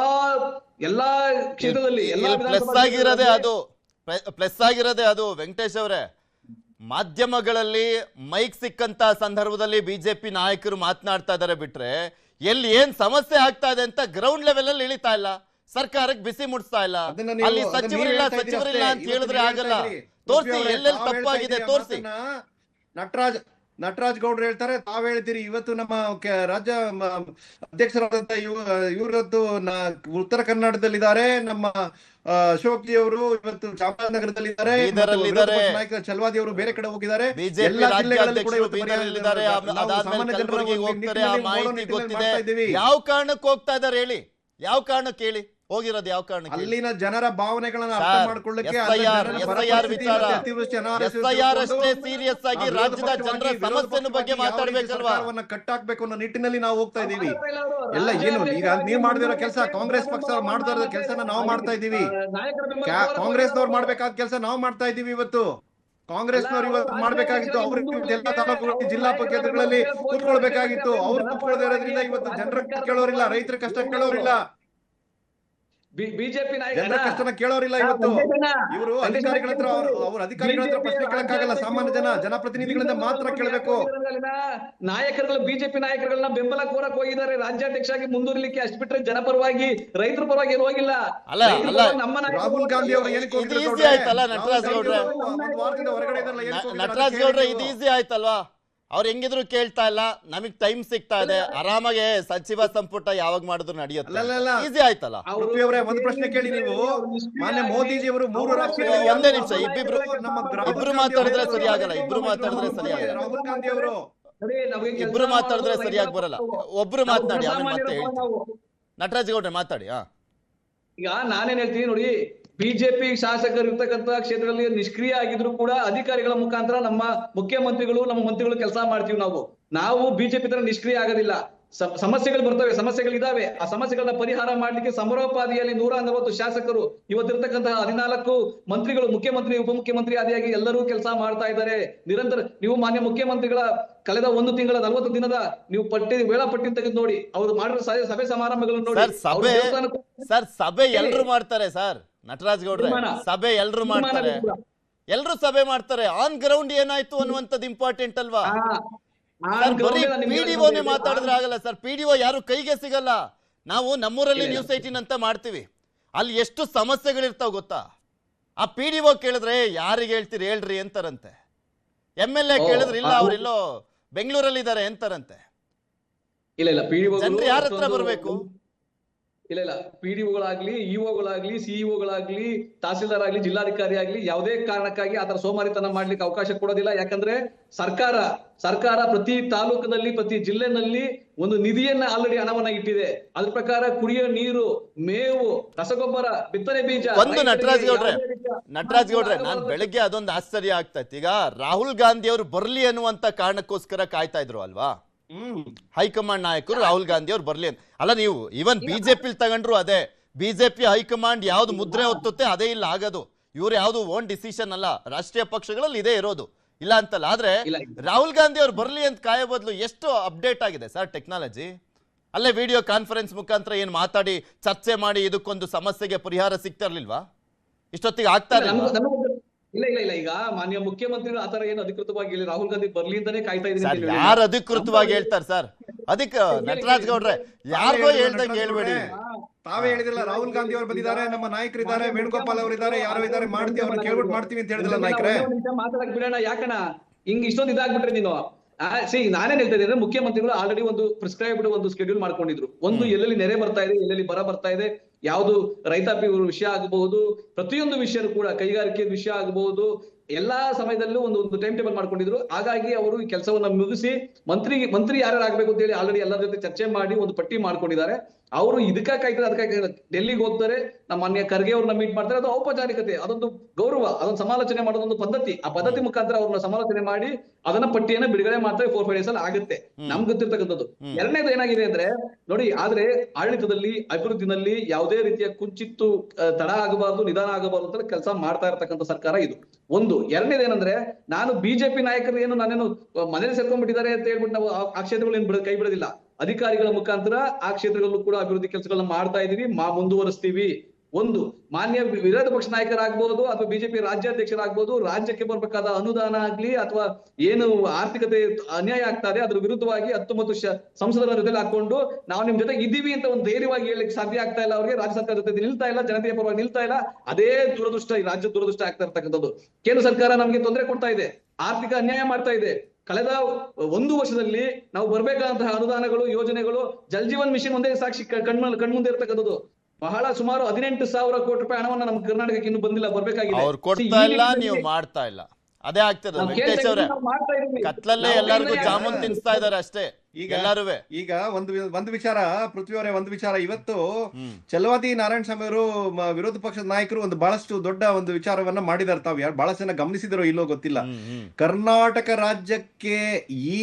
ಕ್ಷೇತ್ರದಲ್ಲಿ ಪ್ಲಸ್ ಆಗಿರೋದೇ ಅದು ವೆಂಕಟೇಶ್ ಅವರೇ. ಮಾಧ್ಯಮಗಳಲ್ಲಿ ಮೈಕ್ ಸಿಕ್ಕಂತ ಸಂದರ್ಭದಲ್ಲಿ ಬಿಜೆಪಿ ನಾಯಕರು ಮಾತನಾಡ್ತಾ ಇದ್ದಾರೆ ಬಿಟ್ರೆ ಎಲ್ಲಿ ಏನ್ ಸಮಸ್ಯೆ ಆಗ್ತಾ ಇದೆ ಅಂತ ಗ್ರೌಂಡ್ ಲೆವೆಲ್ ಅಲ್ಲಿ ಇಳಿತಾ ಇಲ್ಲ, ಸರ್ಕಾರಕ್ಕೆ ಬಿಸಿ ಮುಟ್ಸ್ತಾ ಇಲ್ಲ. ಅಲ್ಲಿ ಸಚಿವರಿಲ್ಲ ಅಂತ ಹೇಳಿದ್ರೆ ಆಗಲ್ಲ. ತೋರಿಸಿ ಎಲ್ಲೆಲ್ಲಿ ತಪ್ಪಾಗಿದೆ ತೋರಿಸಿ. ನಟರಾಜ್ ಗೌಡ್ರು ಹೇಳ್ತಾರೆ, ತಾವ್ ಹೇಳ್ತೀರಿ. ಇವತ್ತು ನಮ್ಮ ರಾಜ್ಯ ಅಧ್ಯಕ್ಷರಾದಂತ ಇವರದ್ದು ಉತ್ತರ ಕರ್ನಾಟಕದಲ್ಲಿದ್ದಾರೆ. ನಮ್ಮ ಅಶೋಕ್ ಜಿ ಅವರು ಇವತ್ತು ಚಾಮರಾಜನಗರದಲ್ಲಿದ್ದಾರೆ. ನಾಯಕ ಚಲವಾದಿ ಅವರು ಬೇರೆ ಕಡೆ ಹೋಗಿದ್ದಾರೆ. ಎಲ್ಲಾ ಜಿಲ್ಲೆಗಳಲ್ಲಿ ಕೂಡ ಯಾವ ಕಾರಣಕ್ಕೆ ಹೋಗ್ತಾ ಇದಾರೆ ಹೇಳಿ? ಯಾವ ಕಾರಣಕ್ಕೆ ಹೇಳಿ ಹೋಗಿರೋದು? ಯಾವ ಕಾರಣಕ್ಕೆ? ಅಲ್ಲಿನ ಜನರ ಭಾವನೆಗಳನ್ನ ಅರ್ಥ ಮಾಡ್ಕೊಳ್ಳಕ್ಕೆ ಅಷ್ಟೇ ಸೀರಿಯಸ್ ಆಗಿ ರಾಜ್ಯದ ಜನರ ಸಮಸ್ಯೆ ಬಗ್ಗೆ ಮಾತಾಡ್ಬೇಕಲ್ವಾ? ಕಟ್ಟಾಕ್ಬೇಕು ಅನ್ನೋ ನಿಟ್ಟಿನಲ್ಲಿ ನಾವು ಹೋಗ್ತಾ ಇದೀವಿ. ಎಲ್ಲ ಏನು ಈಗ ನೀವು ಮಾಡ್ದಿರೋ ಕೆಲಸ, ಕಾಂಗ್ರೆಸ್ ಪಕ್ಷ ಮಾಡ್ತಾ ಇರೋ ಕೆಲಸನ ನಾವು ಮಾಡ್ತಾ ಇದೀವಿ. ಕಾಂಗ್ರೆಸ್ನವ್ರು ಮಾಡ್ಬೇಕಾದ ಕೆಲಸ ನಾವು ಮಾಡ್ತಾ ಇದೀವಿ. ಇವತ್ತು ಕಾಂಗ್ರೆಸ್ನವ್ರು ಇವತ್ತು ಮಾಡ್ಬೇಕಾಗಿತ್ತು, ಅವ್ರಿಗೆ ಎಲ್ಲ ತಾಲೂಕುಗಳಲ್ಲಿ ಜಿಲ್ಲಾ ಕೇಂದ್ರಗಳಲ್ಲಿ ಕೂತ್ಕೊಳ್ಬೇಕಾಗಿತ್ತು. ಅವ್ರು ಕೂತ್ಕೊಳ್ಳದೇ ಇರೋದ್ರಿಂದ ಇವತ್ತು ಜನರ ಕೇಳೋರಿಲ್ಲ, ರೈತರ ಕಷ್ಟ ಕೇಳೋರಿಲ್ಲ, ಬಿಜೆಪಿ ಜನರ ಕಷ್ಟನ ಕೇಳೋರಿಲ್ಲ. ಇವತ್ತು ಇವರು ಅಧಿಕಾರಿಗಳ ಹತ್ರ ಪ್ರಶ್ನೆ ಕೇಳಕ್ಕಾಗಲ್ಲ. ಸಾಮಾನ್ಯ ಜನಪ್ರತಿನಿಧಿಗಳಿಂದ ಮಾತ್ರ ಕೇಳಬೇಕು. ನಾಯಕರುಗಳು ಬಿಜೆಪಿ ನಾಯಕರುಗಳನ್ನ ಬೆಂಬಲ ಕೋರಕ್ ಹೋಗಿದ್ದಾರೆ ರಾಜ್ಯಾಧ್ಯಕ್ಷ ಆಗಿ ಮುಂದುವರಿಲಿಕ್ಕೆ. ಅಷ್ಟು ಬಿಟ್ರೆ ಜನಪರವಾಗಿ ರೈತರ ಪರವಾಗಿ ಏನು ಹೋಗಿಲ್ಲ. ರಾಹುಲ್ ಗಾಂಧಿ ಅವರು ಏನಕ್ಕೆ ನಟರಾಜ್ ಗೌಡ್ರೆ ಇದು ಈಸಿ ಆಯ್ತಲ್ವಾ? ಅವ್ರು ಹೆಂಗಿದ್ರು ಕೇಳ್ತಾ ಇಲ್ಲ, ನಮಗ್ ಟೈಮ್ ಸಿಗ್ತಾ ಇದೆ, ಆರಾಮಾಗಿ ಸಚಿವ ಸಂಪುಟ ಯಾವಾಗ ಮಾಡಿದ್ರು ನಡೆಯುತ್ತೆ. ಈಸಿ ಆಯ್ತಲ್ಲ. ಒಂದು ಪ್ರಶ್ನೆ ಕೇಳಿ ನೀವು. ಮಾನ್ಯ ಮೋದಿಜಿ ಅವರು 3 ರಾಷ್ಟ್ರಗಳಲ್ಲಿ ಒಂದೇ ನಿಮಿಷ ಇಬ್ರು ಮಾತಾಡಿದ್ರೆ ಸರಿ ಆಗಲ್ಲ. ರಾಹುಲ್ ಗಾಂಧಿ ಅವರು ಇಬ್ರು ಮಾತಾಡಿದ್ರೆ ಸರಿಯಾಗಿ ಬರಲ್ಲ. ಒಬ್ರು ಮಾತನಾಡಿ, ಆಮೇಲೆ ಮತ್ತೆ ಹೇಳ್ತೀನಿ. ನಟರಾಜ್ ಗೌಡ್ರೆ ಮಾತಾಡಿ. ಈಗ ನಾನೇನ್ ಹೇಳ್ತೀನಿ ನೋಡಿ, ಬಿಜೆಪಿ ಶಾಸಕರು ಇರ್ತಕ್ಕಂಥ ಕ್ಷೇತ್ರದಲ್ಲಿ ನಿಷ್ಕ್ರಿಯ ಆಗಿದ್ರು ಕೂಡ ಅಧಿಕಾರಿಗಳ ಮುಖಾಂತರ ನಮ್ಮ ಮುಖ್ಯಮಂತ್ರಿಗಳು, ನಮ್ಮ ಮಂತ್ರಿಗಳು ಕೆಲಸ ಮಾಡ್ತೀವಿ. ನಾವು ಬಿಜೆಪಿ ತರ ನಿಷ್ಕ್ರಿಯ ಆಗೋದಿಲ್ಲ. ಸಮಸ್ಯೆಗಳು ಬರ್ತವೆ, ಸಮಸ್ಯೆಗಳಿದಾವೆ. ಆ ಸಮಸ್ಯೆಗಳನ್ನ ಪರಿಹಾರ ಮಾಡ್ಲಿಕ್ಕೆ ಸಮರೋಪಾದಿಯಲ್ಲಿ 140 ಶಾಸಕರು, ಇವತ್ತಿರ್ತಕ್ಕಂತಹ 14 ಮಂತ್ರಿಗಳು, ಮುಖ್ಯಮಂತ್ರಿ, ಉಪಮುಖ್ಯಮಂತ್ರಿ ಆದಿಯಾಗಿ ಎಲ್ಲರೂ ಕೆಲಸ ಮಾಡ್ತಾ ಇದ್ದಾರೆ ನಿರಂತರ. ನೀವು ಮಾನ್ಯ ಮುಖ್ಯಮಂತ್ರಿಗಳ ಕಳೆದ 1 ತಿಂಗಳ 40 ದಿನದ ನೀವು ವೇಳಾಪಟ್ಟಿ ತೆಗೆದು ನೋಡಿ, ಅವರು ಮಾಡಿರೋ ಸಭೆ ಸಮಾರಂಭಗಳನ್ನು ನೋಡಿ. ಸಭೆ ಎಲ್ರು ಮಾಡ್ತಾರೆ ಸರ್. ನಟರಾಜ್ ಗೌಡ್ರೆ, ಸಭೆ ಎಲ್ರು ಮಾಡ್ತಾರೆ, ಎಲ್ರು ಸಭೆ ಮಾಡ್ತಾರೆ. ಆನ್ ಗ್ರೌಂಡ್ ಏನಾಯ್ತು ಅನ್ನುವಂಥದ್ದು ಇಂಪಾರ್ಟೆಂಟ್ ಅಲ್ವಾ? ಪಿಡಿಒನೇ ಮಾತಾಡಿದ್ರೆ ಆಗಲ್ಲ ಸರ್. ಪಿಡಿಒ ಯಾರು ಕೈಗೆ ಸಿಗಲ್ಲ. ನಾವು ನಮ್ಮೂರಲ್ಲಿ ನ್ಯೂಸ್ 18 ಅಂತ ಮಾಡ್ತೀವಿ, ಅಲ್ಲಿ ಎಷ್ಟು ಸಮಸ್ಯೆಗಳಿರ್ತಾವ ಗೊತ್ತಾ? ಆ ಪಿಡಿಒ ಕೇಳಿದ್ರೆ ಯಾರಿಗೆ ಹೇಳ್ತೀರಿ ಹೇಳ್ರಿ ಅಂತಾರಂತೆ. MLA ಕೇಳಿದ್ರೆ ಇಲ್ಲ, ಅವ್ರಿಲ್ಲೋ ಬೆಂಗಳೂರಲ್ಲಿ ಇದ್ದಾರೆ ಅಂತಾರಂತೆ. ಜನರು ಯಾರ ಹತ್ರ ಬರ್ಬೇಕು? ಇಲ್ಲ ಪಿಡಿಒಗಳಾಗ್ಲಿ, ಇಒಗಳಾಗ್ಲಿ, ಸಿಇಒಗಳಾಗ್ಲಿ, ತಹಸೀಲ್ದಾರ್ ಆಗ್ಲಿ, ಜಿಲ್ಲಾಧಿಕಾರಿ ಆಗ್ಲಿ ಯಾವುದೇ ಕಾರಣಕ್ಕಾಗಿ ಆತರ ಸೋಮಾರಿತನ ಮಾಡ್ಲಿಕ್ಕೆ ಅವಕಾಶ ಕೊಡೋದಿಲ್ಲ. ಯಾಕಂದ್ರೆ ಸರ್ಕಾರ ಪ್ರತಿ ತಾಲೂಕಿನಲ್ಲಿ, ಪ್ರತಿ ಜಿಲ್ಲೆನಲ್ಲಿ ಒಂದು ನಿಧಿಯನ್ನ ಆಲ್ರೆಡಿ ಹಣವನ್ನ ಇಟ್ಟಿದೆ. ಅದ್ರ ಪ್ರಕಾರ ಕುಡಿಯೋ ನೀರು, ಮೇವು, ರಸಗೊಬ್ಬರ, ಬಿತ್ತನೆ ಬೀಜ. ಒಂದು ನಟರಾಜ್ ಗೌಡ್ರೆ ನಾನ್ ಬೆಳಗ್ಗೆ ಅದೊಂದು ಆಶ್ಚರ್ಯ ಆಗ್ತೈತಿ. ಈಗ ರಾಹುಲ್ ಗಾಂಧಿ ಅವರು ಬರ್ಲಿ ಅನ್ನುವಂತ ಕಾರಣಕ್ಕೋಸ್ಕರ ಕಾಯ್ತಾ ಇದ್ರು ಅಲ್ವಾ ಹೈಕಮಾಂಡ್ ನಾಯಕರು? ರಾಹುಲ್ ಗಾಂಧಿ ಅವ್ರು ಬರ್ಲಿ ಅಂತ ಅಲ್ಲ. ನೀವು ಈವನ್ ಬಿಜೆಪಿ ತಗೊಂಡ್ರು ಅದೇ. ಬಿಜೆಪಿ ಹೈಕಮಾಂಡ್ ಯಾವ್ದು ಮುದ್ರೆ ಹೊತ್ತುತ್ತೆ ಅದೇ ಇಲ್ಲ ಆಗೋದು. ಇವ್ರು ಯಾವ್ದು ಓನ್ ಡಿಸಿಷನ್ ಅಲ್ಲ, ರಾಷ್ಟ್ರೀಯ ಪಕ್ಷಗಳಲ್ಲಿ ಇದೇ ಇರೋದು, ಇಲ್ಲ ಅಂತಲ್ಲ. ಆದ್ರೆ ರಾಹುಲ್ ಗಾಂಧಿ ಅವ್ರು ಬರ್ಲಿ ಅಂತ ಕಾಯೋ ಬದಲು ಎಷ್ಟು ಅಪ್ಡೇಟ್ ಆಗಿದೆ ಸರ್ ಟೆಕ್ನಾಲಜಿ. ಅಲ್ಲೇ ವಿಡಿಯೋ ಕಾನ್ಫರೆನ್ಸ್ ಮುಖಾಂತರ ಏನ್ ಮಾತಾಡಿ ಚರ್ಚೆ ಮಾಡಿ ಇದಕ್ಕೊಂದು ಸಮಸ್ಯೆಗೆ ಪರಿಹಾರ ಸಿಗ್ತಾ ಇರ್ಲಿಲ್ವಾ? ಇಷ್ಟೊತ್ತಿಗೆ ಆಗ್ತಾ ಇಲ್ಲ ಈಗ ಮಾನ್ಯ ಮುಖ್ಯಮಂತ್ರಿಗಳು ಆತರ ಏನು ಅಧಿಕೃತವಾಗಿ ಹೇಳಿ ರಾಹುಲ್ ಗಾಂಧಿ ಬರ್ಲಿ ಅಂತಾನೆ ಕಾಯ್ತಾ ಇದ್ದೀನಿ. ಯಾರು ಅಧಿಕೃತವಾಗಿ ಹೇಳ್ತಾರೆ ಸರ್? ನಟರಾಜ್ ಗೌಡ್ರೆ ಯಾರಿಗೋ ಹೇಳ್ದಂಗೆ ಹೇಳ್ಬೇಡಿ. ತಾವೇ ಹೇಳಿದಿಲ್ಲ, ರಾಹುಲ್ ಗಾಂಧಿ ಅವರು ಬಂದಿದ್ದಾರೆ, ನಮ್ಮ ನಾಯಕರಿದ್ದಾರೆ, ವೇಣುಗೋಪಾಲ್ ಅವರು ಇದ್ದಾರೆ, ಯಾರು ಇದ್ದಾರೆ, ಮಾಡ್ತೀವಿ, ಅವ್ರನ್ನ ಕೇಳ್ಬಿಟ್ಟು ಮಾಡ್ತೀವಿ ಅಂತ ಹೇಳಿದಿಲ್ಲ ನಾಯಕರೇ. ಮಾತಾಡಕ್ ಬಿಡೋಣ, ಯಾಕಣ ಹಿಂಗ್ ಇಷ್ಟೊಂದು ಇದಾಗ್ಬಿಟ್ರೆ ನೀನು? ನಾನೇನ್ ಹೇಳ್ತಾ ಇದ್ದೀನಿ, ಮುಖ್ಯಮಂತ್ರಿಗಳು ಆಲ್ರೆಡಿ ಒಂದು ಪ್ರಿಸ್ಕ್ರೈಬ್ಡ್ ಒಂದು ಸ್ಕೆಡ್ಯೂಲ್ ಮಾಡ್ಕೊಂಡಿದ್ರು. ಒಂದು ಎಲ್ಲೆಲ್ಲಿ ನೆರೆ ಬರ್ತಾ ಇದೆ, ಎಲ್ಲೆಲ್ಲಿ ಬರ ಬರ್ತಾ ಇದೆ, ಯಾವುದು ರೈತಾಪಿ ವಿಷಯ ಆಗಬಹುದು, ಪ್ರತಿಯೊಂದು ವಿಷಯ ಕೂಡ, ಕೈಗಾರಿಕೆ ವಿಷಯ ಆಗಬಹುದು, ಎಲ್ಲಾ ಸಮಯದಲ್ಲೂ ಒಂದು ಟೈಮ್ ಟೇಬಲ್ ಮಾಡ್ಕೊಂಡಿದ್ರು. ಹಾಗಾಗಿ ಅವರು ಈ ಕೆಲಸವನ್ನ ಮುಗಿಸಿ ಮಂತ್ರಿ ಯಾರು ಆಗ್ಬೇಕು ಅಂತ ಹೇಳಿ ಆಲ್ರೆಡಿ ಎಲ್ಲರ ಜೊತೆ ಚರ್ಚೆ ಮಾಡಿ ಒಂದು ಪಟ್ಟಿ ಮಾಡ್ಕೊಂಡಿದ್ದಾರೆ. ಅವರು ಇದಕ್ಕಾಗ್ತಾರೆ ಅದಕ್ಕಾಗಿ ಡೆಲ್ಲಿಗೆ ಹೋಗ್ತಾರೆ, ನಮ್ಮ ಮಾನ್ಯ ಖರ್ಗೆ ಅವ್ರನ್ನ ಮೀಟ್ ಮಾಡ್ತಾರೆ. ಅದು ಔಪಚಾರಿಕತೆ, ಅದೊಂದು ಗೌರವ, ಅದೊಂದು ಸಮಾಲೋಚನೆ ಮಾಡೋದೊಂದು ಪದ್ಧತಿ. ಆ ಪದ್ಧತಿ ಮುಖಾಂತರ ಅವ್ರನ್ನ ಸಮಾಲೋಚನೆ ಮಾಡಿ ಅದನ್ನ ಪಟ್ಟಿಯನ್ನ ಬಿಡುಗಡೆ ಮಾಡ್ತಾರೆ. 4-5 days ಅಲ್ಲಿ ಆಗುತ್ತೆ. ನಮ್ಗೆ ಗೊತ್ತಿರ್ತಕ್ಕಂಥದ್ದು. ಎರಡನೇದು ಏನಾಗಿದೆ ಅಂದ್ರೆ ನೋಡಿ, ಆದ್ರೆ ಆಡಳಿತದಲ್ಲಿ ಅಭಿವೃದ್ಧಿನಲ್ಲಿ ಯಾವುದೇ ರೀತಿಯ ಕುಂಚಿತ್ತು ತಡ ಆಗಬಾರ್ದು, ನಿಧಾನ ಆಗಬಾರ್ದು ಅಂತ ಕೆಲಸ ಮಾಡ್ತಾ ಇರ್ತಕ್ಕಂಥ ಸರ್ಕಾರ ಇದು ಒಂದು. ಎರಡನೇದೇನಂದ್ರೆ, ನಾನು ಬಿಜೆಪಿ ನಾಯಕರು ನಾನೇನು ಮನೇಲಿ ಸೇರ್ಕೊಂಡ್ಬಿಟ್ಟಿದ್ದಾರೆ ಅಂತ ಹೇಳ್ಬಿಟ್ಟು ನಾವು ಆ ಕ್ಷೇತ್ರಗಳು ಕೈ ಬಿಡೋದಿಲ್ಲ. ಅಧಿಕಾರಿಗಳ ಮುಖಾಂತರ ಆ ಕ್ಷೇತ್ರಗಳಲ್ಲೂ ಕೂಡ ಅಭಿವೃದ್ಧಿ ಕೆಲಸಗಳನ್ನ ಮಾಡ್ತಾ ಇದೀವಿ, ಮುಂದುವರಿಸ್ತೀವಿ. ಒಂದು ಮಾನ್ಯ ವಿರೋಧ ಪಕ್ಷ ನಾಯಕರಾಗ್ಬೋದು ಅಥವಾ ಬಿಜೆಪಿ ರಾಜ್ಯಾಧ್ಯಕ್ಷರಾಗ್ಬೋದು, ರಾಜ್ಯಕ್ಕೆ ಬರ್ಬೇಕಾದ ಅನುದಾನ ಆಗ್ಲಿ ಅಥವಾ ಏನು ಆರ್ಥಿಕತೆ ಅನ್ಯಾಯ ಆಗ್ತಾ ಇದೆ ಅದ್ರ ವಿರುದ್ಧವಾಗಿ 19 ಸಂಸದರ ಜೊತೆ ಹಾಕೊಂಡು ನಾವು ನಿಮ್ ಜೊತೆ ಇದೀವಿ ಅಂತ ಒಂದು ಧೈರ್ಯವಾಗಿ ಹೇಳಲಿಕ್ಕೆ ಸಾಧ್ಯ ಆಗ್ತಾ ಇಲ್ಲ. ಅವ್ರಿಗೆ ರಾಜ್ಯ ಸರ್ಕಾರ ಜೊತೆ ನಿಲ್ತಾ ಇಲ್ಲ, ಜನತೆಯ ಪರವಾಗಿ ನಿಲ್ತಾ ಇಲ್ಲ. ಅದೇ ದುರದೃಷ್ಟ, ಈ ರಾಜ್ಯ ದುರದೃಷ್ಟ ಆಗ್ತಾ ಇರ್ತಕ್ಕಂಥದ್ದು. ಕೇಂದ್ರ ಸರ್ಕಾರ ನಮ್ಗೆ ತೊಂದರೆ ಕೊಡ್ತಾ ಇದೆ, ಆರ್ಥಿಕ ಅನ್ಯಾಯ ಮಾಡ್ತಾ ಇದೆ. ಕಳೆದ 1 ವರ್ಷದಲ್ಲಿ ನಾವು ಬರ್ಬೇಕಾದಂತಹ ಅನುದಾನಗಳು, ಯೋಜನೆಗಳು, ಜಲ್ ಜೀವನ್ ಮಿಷನ್ ಒಂದೇ ಸಾಕ್ಷಿ ಕಣ್ಮುಂದೆ ಇರ್ತಕ್ಕಂಥದ್ದು. ಸುಮಾರು 18,000 ಕೋಟಿ ರೂಪಾಯಿ ಹಣವನ್ನ ನಮ್ಮ ಕರ್ನಾಟಕಕ್ಕೆ ಇನ್ನು ಬಂದಿಲ್ಲ, ಬರ್ಬೇಕಾಗಿದೆ. ಅವ್ರು ಕೊಡ್ತಾ ಇಲ್ಲ, ನೀವು ಮಾಡ್ತಾ ಇಲ್ಲ, ಅದೇ ಆಗ್ತದೆ. ವೆಂಕಟೇಶ್ ಅವರೇ, ಕತ್ಲಲ್ಲೇ ಎಲ್ಲರಿಗೂ ಜಾಮೂನ್ ತಿನ್ಸ್ತಾ ಇದಾರೆ ಅಷ್ಟೇ ಈಗ ಒಂದು ವಿಚಾರ, ಪೃಥ್ವಿ ಅವರೇ, ಒಂದು ವಿಚಾರ. ಇವತ್ತು ಛಲವಾದಿ ನಾರಾಯಣ ಸ್ವಾಮಿ ಅವರು ವಿರೋಧ ಪಕ್ಷದ ನಾಯಕರು ಒಂದು ಬಹಳಷ್ಟು ದೊಡ್ಡ ಒಂದು ವಿಚಾರವನ್ನ ಮಾಡಿದಾರೆ. ತಾವು ಯಾರು ಬಹಳ ಜನ ಗಮನಿಸಿದಿರೋ ಇಲ್ಲೋ ಗೊತ್ತಿಲ್ಲ. ಕರ್ನಾಟಕ ರಾಜ್ಯಕ್ಕೆ ಈ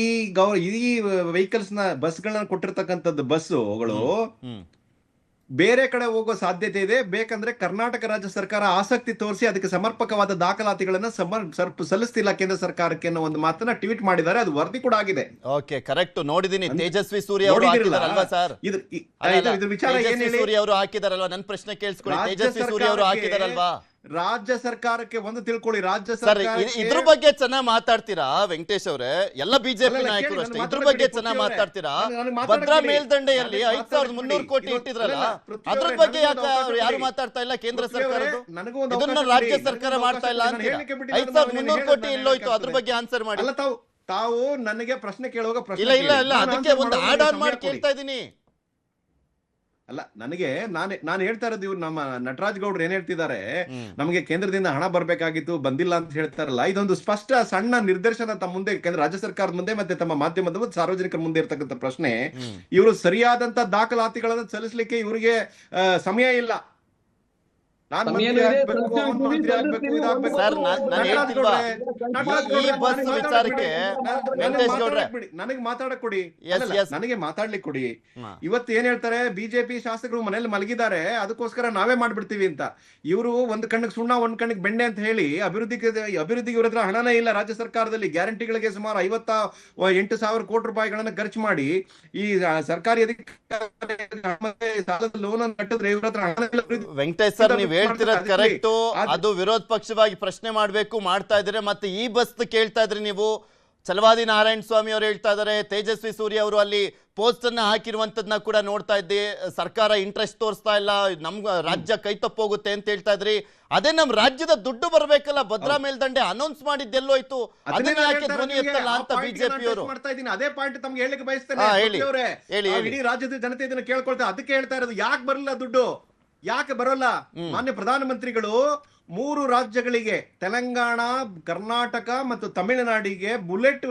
ವೆಹಿಕಲ್ಸ್ ನ ಬಸ್ಗಳನ್ನ ಕೊಟ್ಟಿರ್ತಕ್ಕಂಥದ್ದು ಬಸ್ಸುಗಳು ಬೇರೆ ಕಡೆ ಹೋಗೋ ಸಾಧ್ಯತೆ ಇದೆ. ಬೇಕಂದ್ರೆ ಕರ್ನಾಟಕ ರಾಜ್ಯ ಸರ್ಕಾರ ಆಸಕ್ತಿ ತೋರಿಸಿ ಅದಕ್ಕೆ ಸಮರ್ಪಕವಾದ ದಾಖಲಾತಿಗಳನ್ನ ಸಲ್ಲಿಸ್ತಿಲ್ಲ ಕೇಂದ್ರ ಸರ್ಕಾರಕ್ಕೆ ಅನ್ನೋ ಒಂದು ಮಾತನ್ನ ಟ್ವೀಟ್ ಮಾಡಿದ್ದಾರೆ. ಅದು ವರದಿ ಕೂಡ ಆಗಿದೆ. ಓಕೆ, ಕರೆಕ್ಟ್, ನೋಡಿದೀನಿ. ತೇಜಸ್ವಿ ಸೂರ್ಯ ಅವರು ಹಾಕಿದಾರಲ್ವಾ ಸರ್? ಇದ್ರ ವಿಚಾರ ಏನ್ ಹೇಳಿ, ಸೂರ್ಯ ಅವರು ಹಾಕಿದಾರಲ್ವಾ? ನನ್ನ ಪ್ರಶ್ನೆ ಕೇಳಿಸ್ಕೊಳ್ಳಿ. ತೇಜಸ್ವಿ ಸೂರ್ಯ ಅವರು ಹಾಕಿದಾರಲ್ವಾ? ರಾಜ್ಯ ಸರ್ಕಾರಕ್ಕೆ ಒಂದು ತಿಳ್ಕೊಳ್ಳಿ, ರಾಜ್ಯ ಸರ್ಕಾರ ಇದ್ರ ಬಗ್ಗೆ ಚೆನ್ನಾಗಿ ಮಾತಾಡ್ತೀರಾ ವೆಂಕಟೇಶ್ ಅವರೇ? ಎಲ್ಲ ಬಿಜೆಪಿ ನಾಯಕರು ಅಷ್ಟೇ ಇದ್ರ ಬಗ್ಗೆ ಚೆನ್ನಾಗಿ ಮಾತಾಡ್ತೀರಾ. ಭದ್ರಾ ಮೇಲ್ದಂಡೆಯಲ್ಲಿ 5,300 ಕೋಟಿ ಇಟ್ಟಿದ್ರಲ್ಲ, ಅದ್ರ ಬಗ್ಗೆ ಯಾರು ಮಾತಾಡ್ತಾ ಇಲ್ಲ? ಕೇಂದ್ರ ಸರ್ಕಾರ ಇದನ್ನ ರಾಜ್ಯ ಸರ್ಕಾರ ಮಾಡ್ತಾ ಇಲ್ಲ ಅಂತ. 5,300 ಕೋಟಿ ಎಲ್ಲೋಯ್ತು? ಅದ್ರ ಬಗ್ಗೆ ಆನ್ಸರ್ ಮಾಡಿ. ತಾವು ನನಗೆ ಪ್ರಶ್ನೆ ಕೇಳುವಾಗ ಪ್ರಶ್ನೆ ಇಲ್ಲ, ಅದಕ್ಕೆ ಒಂದು ಆಡ್ ಆನ್ ಮಾಡಿ ಕೇಳ್ತಾ ಇದೀನಿ. ಅಲ್ಲ, ನನಗೆ ನಾನು ಹೇಳ್ತಾ ಇರೋದು, ಇವ್ರು ನಮ್ಮ ನಟರಾಜ್ ಗೌಡ್ರು ಏನ್ ಹೇಳ್ತಿದ್ದಾರೆ, ನಮಗೆ ಕೇಂದ್ರದಿಂದ ಹಣ ಬರ್ಬೇಕಾಗಿತ್ತು, ಬಂದಿಲ್ಲ ಅಂತ ಹೇಳ್ತಾರಲ್ಲ. ಇದೊಂದು ಸ್ಪಷ್ಟ ಸಣ್ಣ ನಿರ್ದೇಶನ ತಮ್ಮ ಮುಂದೆ, ಕೇಂದ್ರ ರಾಜ್ಯ ಸರ್ಕಾರದ ಮುಂದೆ ಮತ್ತೆ ತಮ್ಮ ಮಾಧ್ಯಮದ ಸಾರ್ವಜನಿಕರ ಮುಂದೆ ಇರ್ತಕ್ಕಂಥ ಪ್ರಶ್ನೆ. ಇವರು ಸರಿಯಾದಂತ ದಾಖಲಾತಿಗಳನ್ನು ಸಲ್ಲಿಸಲಿಕ್ಕೆ ಇವರಿಗೆ ಸಮಯ ಇಲ್ಲ. ಸರ್, ನನಗೆ ಮಾತಾಡಕ್ ಕೊಡಿ, ನನಗೆ ಮಾತಾಡ್ಲಿಕ್ಕೆ ಕೊಡಿ. ಇವತ್ತು ಏನ್ ಹೇಳ್ತಾರೆ, ಬಿಜೆಪಿ ಶಾಸಕರು ಮನೇಲಿ ಮಲಗಿದ್ದಾರೆ, ಅದಕ್ಕೋಸ್ಕರ ನಾವೇ ಮಾಡ್ಬಿಡ್ತೀವಿ ಅಂತ. ಇವರು ಒಂದ್ ಕಣ್ಣಿಗೆ ಸುಣ್ಣ, ಒಂದ್ ಕಣ್ಣಿಗೆ ಬೆಣ್ಣೆ ಅಂತ ಹೇಳಿ ಅಭಿವೃದ್ಧಿಗೆ ಇವ್ರ ಹತ್ರ ಹಣನೇ ಇಲ್ಲ. ರಾಜ್ಯ ಸರ್ಕಾರದಲ್ಲಿ ಗ್ಯಾರಂಟಿಗಳಿಗೆ ಸುಮಾರು 58,000 ಕೋಟಿ ರೂಪಾಯಿಗಳನ್ನ ಖರ್ಚು ಮಾಡಿ ಈ ಸರ್ಕಾರಿ ಸಾಲದ ಲೋನ್ ಅನ್ನು ಕಟ್ಟಿದ್ರೆ ಇವ್ರ ಹತ್ರ ಹಣ ಇಲ್ಲ. ವೆಂಕಟೇಶ್ ಸರ್, ನೀವ್ ಹೇಳ್ತಿರೋದು ಕರೆಕ್ಟ್. ಅದು ವಿರೋಧ ಪಕ್ಷವಾಗಿ ಪ್ರಶ್ನೆ ಮಾಡ್ಬೇಕು, ಮಾಡ್ತಾ ಇದ್ರೆ. ಮತ್ತೆ ಈ ಬಸ್ ಕೇಳ್ತಾ ಇದ್ರಿ ನೀವು. ಛಲವಾದಿ ನಾರಾಯಣ ಸ್ವಾಮಿ ಅವರು ಹೇಳ್ತಾ ಇದಾರೆ, ತೇಜಸ್ವಿ ಸೂರ್ಯ ಅವರು ಅಲ್ಲಿ ಪೋಸ್ಟ್ ಅನ್ನ ಹಾಕಿರುವಂತದ್ನ ಕೂಡ ನೋಡ್ತಾ ಇದ್ದೆ. ಸರ್ಕಾರ ಇಂಟ್ರೆಸ್ಟ್ ತೋರಿಸ್ತಾ ಇಲ್ಲ, ನಮ್ ರಾಜ್ಯ ಕೈ ತಪ್ಪೋಗುತ್ತೆ ಅಂತ ಹೇಳ್ತಾ ಇದ್ರಿ. ಅದೇ ನಮ್ ರಾಜ್ಯದ ದುಡ್ಡು ಬರ್ಬೇಕಲ್ಲ, ಭದ್ರಾ ಮೇಲ್ದಂಡೆ ಅನೌನ್ಸ್ ಮಾಡಿದ್ದೆಲ್ಲೋಯ್ತು, ಅದನ್ನ ಯಾಕೆ ಧ್ವನಿ ಎತ್ತಲ್ಲ ಅಂತ ಬಿಜೆಪಿ ಅವರು. ಅದೇ ಪಾಯಿಂಟ್ ತಮ್ಗೆ ಹೇಳಲಿಕ್ಕೆ ಬಯಸ್ತೇನೆ. ಇಡೀ ರಾಜ್ಯದ ಜನತೆ ಇದನ್ನ ಕೇಳ್ಕೊಳ್ತಾರೆ, ಅದಕ್ಕೆ ಹೇಳ್ತಾ ಇರೋದು. ಯಾಕೆ ಬರಲ್ಲ ದುಡ್ಡು, ಯಾಕೆ ಬರೋಲ್ಲ? ಮಾನ್ಯ ಪ್ರಧಾನಮಂತ್ರಿಗಳು 3 ರಾಜ್ಯಗಳಿಗೆ, ತೆಲಂಗಾಣ, ಕರ್ನಾಟಕ ಮತ್ತು ತಮಿಳುನಾಡಿಗೆ ಬುಲೆಟ್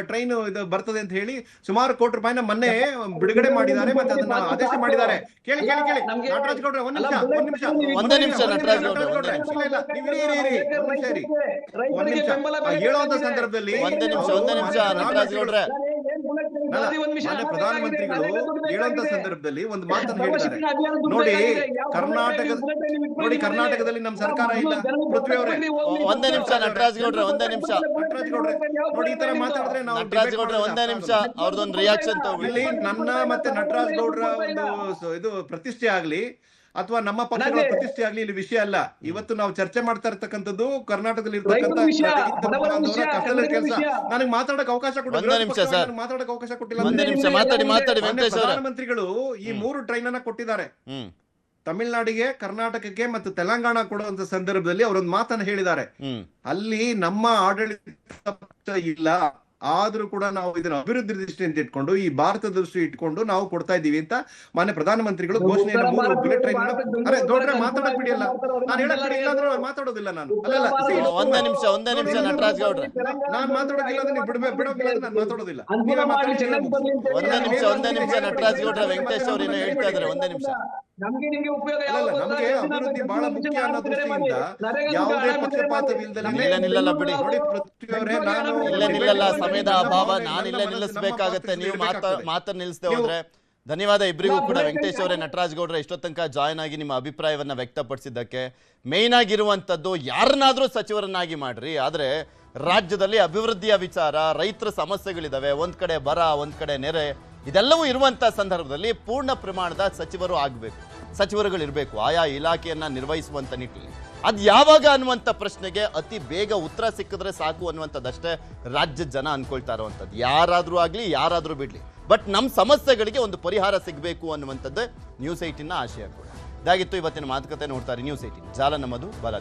ಟ್ರೈನ್ ಇದು ಬರ್ತದೆ ಅಂತ ಹೇಳಿ ಸುಮಾರು ಕೋಟಿ ರೂಪಾಯಿನ ಮೊನ್ನೆ ಬಿಡುಗಡೆ ಮಾಡಿದ್ದಾರೆ, ಮತ್ತೆ ಅದನ್ನ ಆದೇಶ ಮಾಡಿದ್ದಾರೆ. ಕೇಳಿ ನಟರಾಜ್ ಗೌಡ್ರೆ, ಒಂದೇ ನಿಮಿಷ ಹೇಳುವಂತ ಸಂದರ್ಭದಲ್ಲಿ ಪ್ರಧಾನಮಂತ್ರಿಗಳು ಹೇಳುವಂತ ಸಂದರ್ಭದಲ್ಲಿ ಒಂದು ಮಾತನ್ನು ಹೇಳಿದ್ದಾರೆ. ನೋಡಿ, ಕರ್ನಾಟಕದಲ್ಲಿ ನಮ್ಮ ಸರ್ಕಾರ ಇಲ್ಲ. ಪೃಥ್ವಿ ಅವರೇ, ಒಂದೇ ನಿಮಿಷ ನಟರಾಜ್ ಗೌಡ್ರೆ, ಒಂದೇ ನಿಮಿಷ ನೋಡಿ, ಈ ತರ ಮಾತಾಡಿದ್ರೆ ನಾವು ನಟರಾಜ್ ಗೌಡ್ರೆ ಒಂದೇ ನಿಮಿಷ ಅವ್ರದೊಂದು ರಿಯಾಕ್ಷನ್ ತಗೊಳ್ಳಿ. ನನ್ನ ಮತ್ತೆ ನಟರಾಜ್ ಗೌಡ್ರ ಒಂದು ಇದು ಪ್ರತಿಷ್ಠೆ ಆಗ್ಲಿ ಅಥವಾ ನಮ್ಮ ಪಕ್ಷಗಳ ಪ್ರತಿಷ್ಠೆ ಆಗ್ಲಿ ಇಲ್ಲಿ ವಿಷಯ ಅಲ್ಲ. ಇವತ್ತು ನಾವು ಚರ್ಚೆ ಮಾಡ್ತಾ ಇರ್ತಕ್ಕಂಥದ್ದು ಕರ್ನಾಟಕದಲ್ಲಿ ಇರ್ತಕ್ಕಂಥ ಕೆಲಸ. ನನಗೆ ಮಾತಾಡಕ್ ಅವಕಾಶ ಮಾತಾಡಕ್ ಅವಕಾಶ ಕೊಟ್ಟಿಲ್ಲ. ಪ್ರಧಾನಮಂತ್ರಿಗಳು ಈ 3 ಟ್ರೈನ್ ಅನ್ನ ಕೊಟ್ಟಿದ್ದಾರೆ, ತಮಿಳುನಾಡಿಗೆ, ಕರ್ನಾಟಕಕ್ಕೆ ಮತ್ತು ತೆಲಂಗಾಣ ಕೊಡುವಂತ ಸಂದರ್ಭದಲ್ಲಿ ಅವರೊಂದು ಮಾತನ್ನ ಹೇಳಿದ್ದಾರೆ. ಅಲ್ಲಿ ನಮ್ಮ ಆಡಳಿತ ಇಲ್ಲ, ಆದ್ರೂ ಕೂಡ ನಾವು ಇದನ್ನ ಅಭಿವೃದ್ಧಿ ದೃಷ್ಟಿಯಿಂದ ಇಟ್ಕೊಂಡು ಈ ಭಾರತದ ದೃಷ್ಟಿ ಇಟ್ಕೊಂಡು ನಾವು ಕೊಡ್ತಾ ಇದ್ದೀವಿ ಅಂತ ಮಾನ್ಯ ಪ್ರಧಾನಮಂತ್ರಿಗಳು ಘೋಷಣೆಯನ್ನು ಬುಲೆಟ್ ಟ್ರೈನ್ ಅರೆ ದೊಡ್ಡ ಮಾತಾಡಕ್ ಬಿಡಿಯಲ್ಲ. ನಾನು ಹೇಳಕ್ ಬಿಡಿ, ಇಲ್ಲಾಂದ್ರೆ ನಾನು ಮಾತಾಡೋದಿಲ್ಲ. ನಾನು ಅಲ್ಲಲ್ಲ ಒಂದೇ ನಿಮಿಷ ನಟರಾಜ್ ಗೌಡ್ರೆ, ನಾನು ಮಾತಾಡೋದಿಲ್ಲ ಅಂದ್ರೆ ನೀವು ಬಿಡೋದಿಲ್ಲ, ನಾನು ಮಾತಾಡೋದಿಲ್ಲ. ಒಂದೇ ನಿಮಿಷ ನಟರಾಜ್ ಗೌಡ್ರೆ, ವೆಂಕಟೇಶ್ ಅವ್ರು ಏನೋ ಹೇಳ್ತಾ ಇದಾರೆ, ಒಂದೇ ನಿಮಿಷ. ನಮ್ಗೆ ಉಪಯೋಗ ನಮಗೆ ಅಭಿವೃದ್ಧಿ ಬಹಳ ಮುಖ್ಯ ಅನ್ನೋ ದೃಷ್ಟಿಯಿಂದ ಯಾವುದೇ ಪಕ್ಷಪಾತವಿಲ್ಲದೆ ನಿಲ್ಲಲ್ಲ ಬಿಡಿ. ನೋಡಿ ಪೃಥ್ವಿಯವರೇ, ನಾನು ಇಲ್ಲೇ ನಿಲ್ಲಲ್ಲ, ಸಮಯದ ಅಭಾವ, ನಾನು ಇಲ್ಲೇ ನಿಲ್ಲಿಸಬೇಕಾಗತ್ತೆ. ನೀವು ಮಾತನ್ನ ನಿಲ್ಲಿಸದೆ ಹೋದ್ರೆ. ಧನ್ಯವಾದ ಇಬ್ಬರಿಗೂ ಕೂಡ. ವೆಂಕಟೇಶ್ ಅವರೇ, ನಟರಾಜ್ ಗೌಡ್ರೆ, ಇಷ್ಟೋ ತನಕ ಜಾಯ್ನ್ ಆಗಿ ನಿಮ್ಮ ಅಭಿಪ್ರಾಯವನ್ನ ವ್ಯಕ್ತಪಡಿಸಿದ್ದಕ್ಕೆ. ಮೇಯ್ನ್ ಆಗಿರುವಂತದ್ದು ಯಾರನ್ನಾದ್ರೂ ಸಚಿವರನ್ನಾಗಿ ಮಾಡ್ರಿ, ಆದ್ರೆ ರಾಜ್ಯದಲ್ಲಿ ಅಭಿವೃದ್ಧಿಯ ವಿಚಾರ, ರೈತರ ಸಮಸ್ಯೆಗಳಿದಾವೆ, ಒಂದ್ ಕಡೆ ಬರ, ಒಂದ್ ಕಡೆ ನೆರೆ, ಇದೆಲ್ಲವೂ ಇರುವಂತ ಸಂದರ್ಭದಲ್ಲಿ ಪೂರ್ಣ ಪ್ರಮಾಣದ ಸಚಿವರು ಆಗಬೇಕು, ಸಚಿವರುಗಳಿರ್ಬೇಕು ಆಯಾ ಇಲಾಖೆಯನ್ನ ನಿರ್ವಹಿಸುವಂತ ನಿಟ್ಟಿನಲ್ಲಿ. ಅದ್ ಯಾವಾಗ ಅನ್ನುವಂಥ ಪ್ರಶ್ನೆಗೆ ಅತಿ ಬೇಗ ಉತ್ತರ ಸಿಕ್ಕಿದ್ರೆ ಸಾಕು ಅನ್ನುವಂಥದ್ದಷ್ಟೇ ರಾಜ್ಯದ ಜನ ಅನ್ಕೊಳ್ತಾ ಇರುವಂಥದ್ದು. ಯಾರಾದ್ರೂ ಆಗ್ಲಿ, ಯಾರಾದ್ರೂ ಬಿಡ್ಲಿ, ಬಟ್ ನಮ್ಮ ಸಮಸ್ಯೆಗಳಿಗೆ ಒಂದು ಪರಿಹಾರ ಸಿಗಬೇಕು ಅನ್ನುವಂಥದ್ದೇ ನ್ಯೂಸ್ 18ನ ಆಶಯ ಕೂಡ. ಇದಾಗಿತ್ತು ಇವತ್ತಿನ ಮಾತುಕತೆ. ನೋಡ್ತಾರೆ ನ್ಯೂಸ್ 18, ಜಾಲ ನಮ್ಮದು, ಬಲ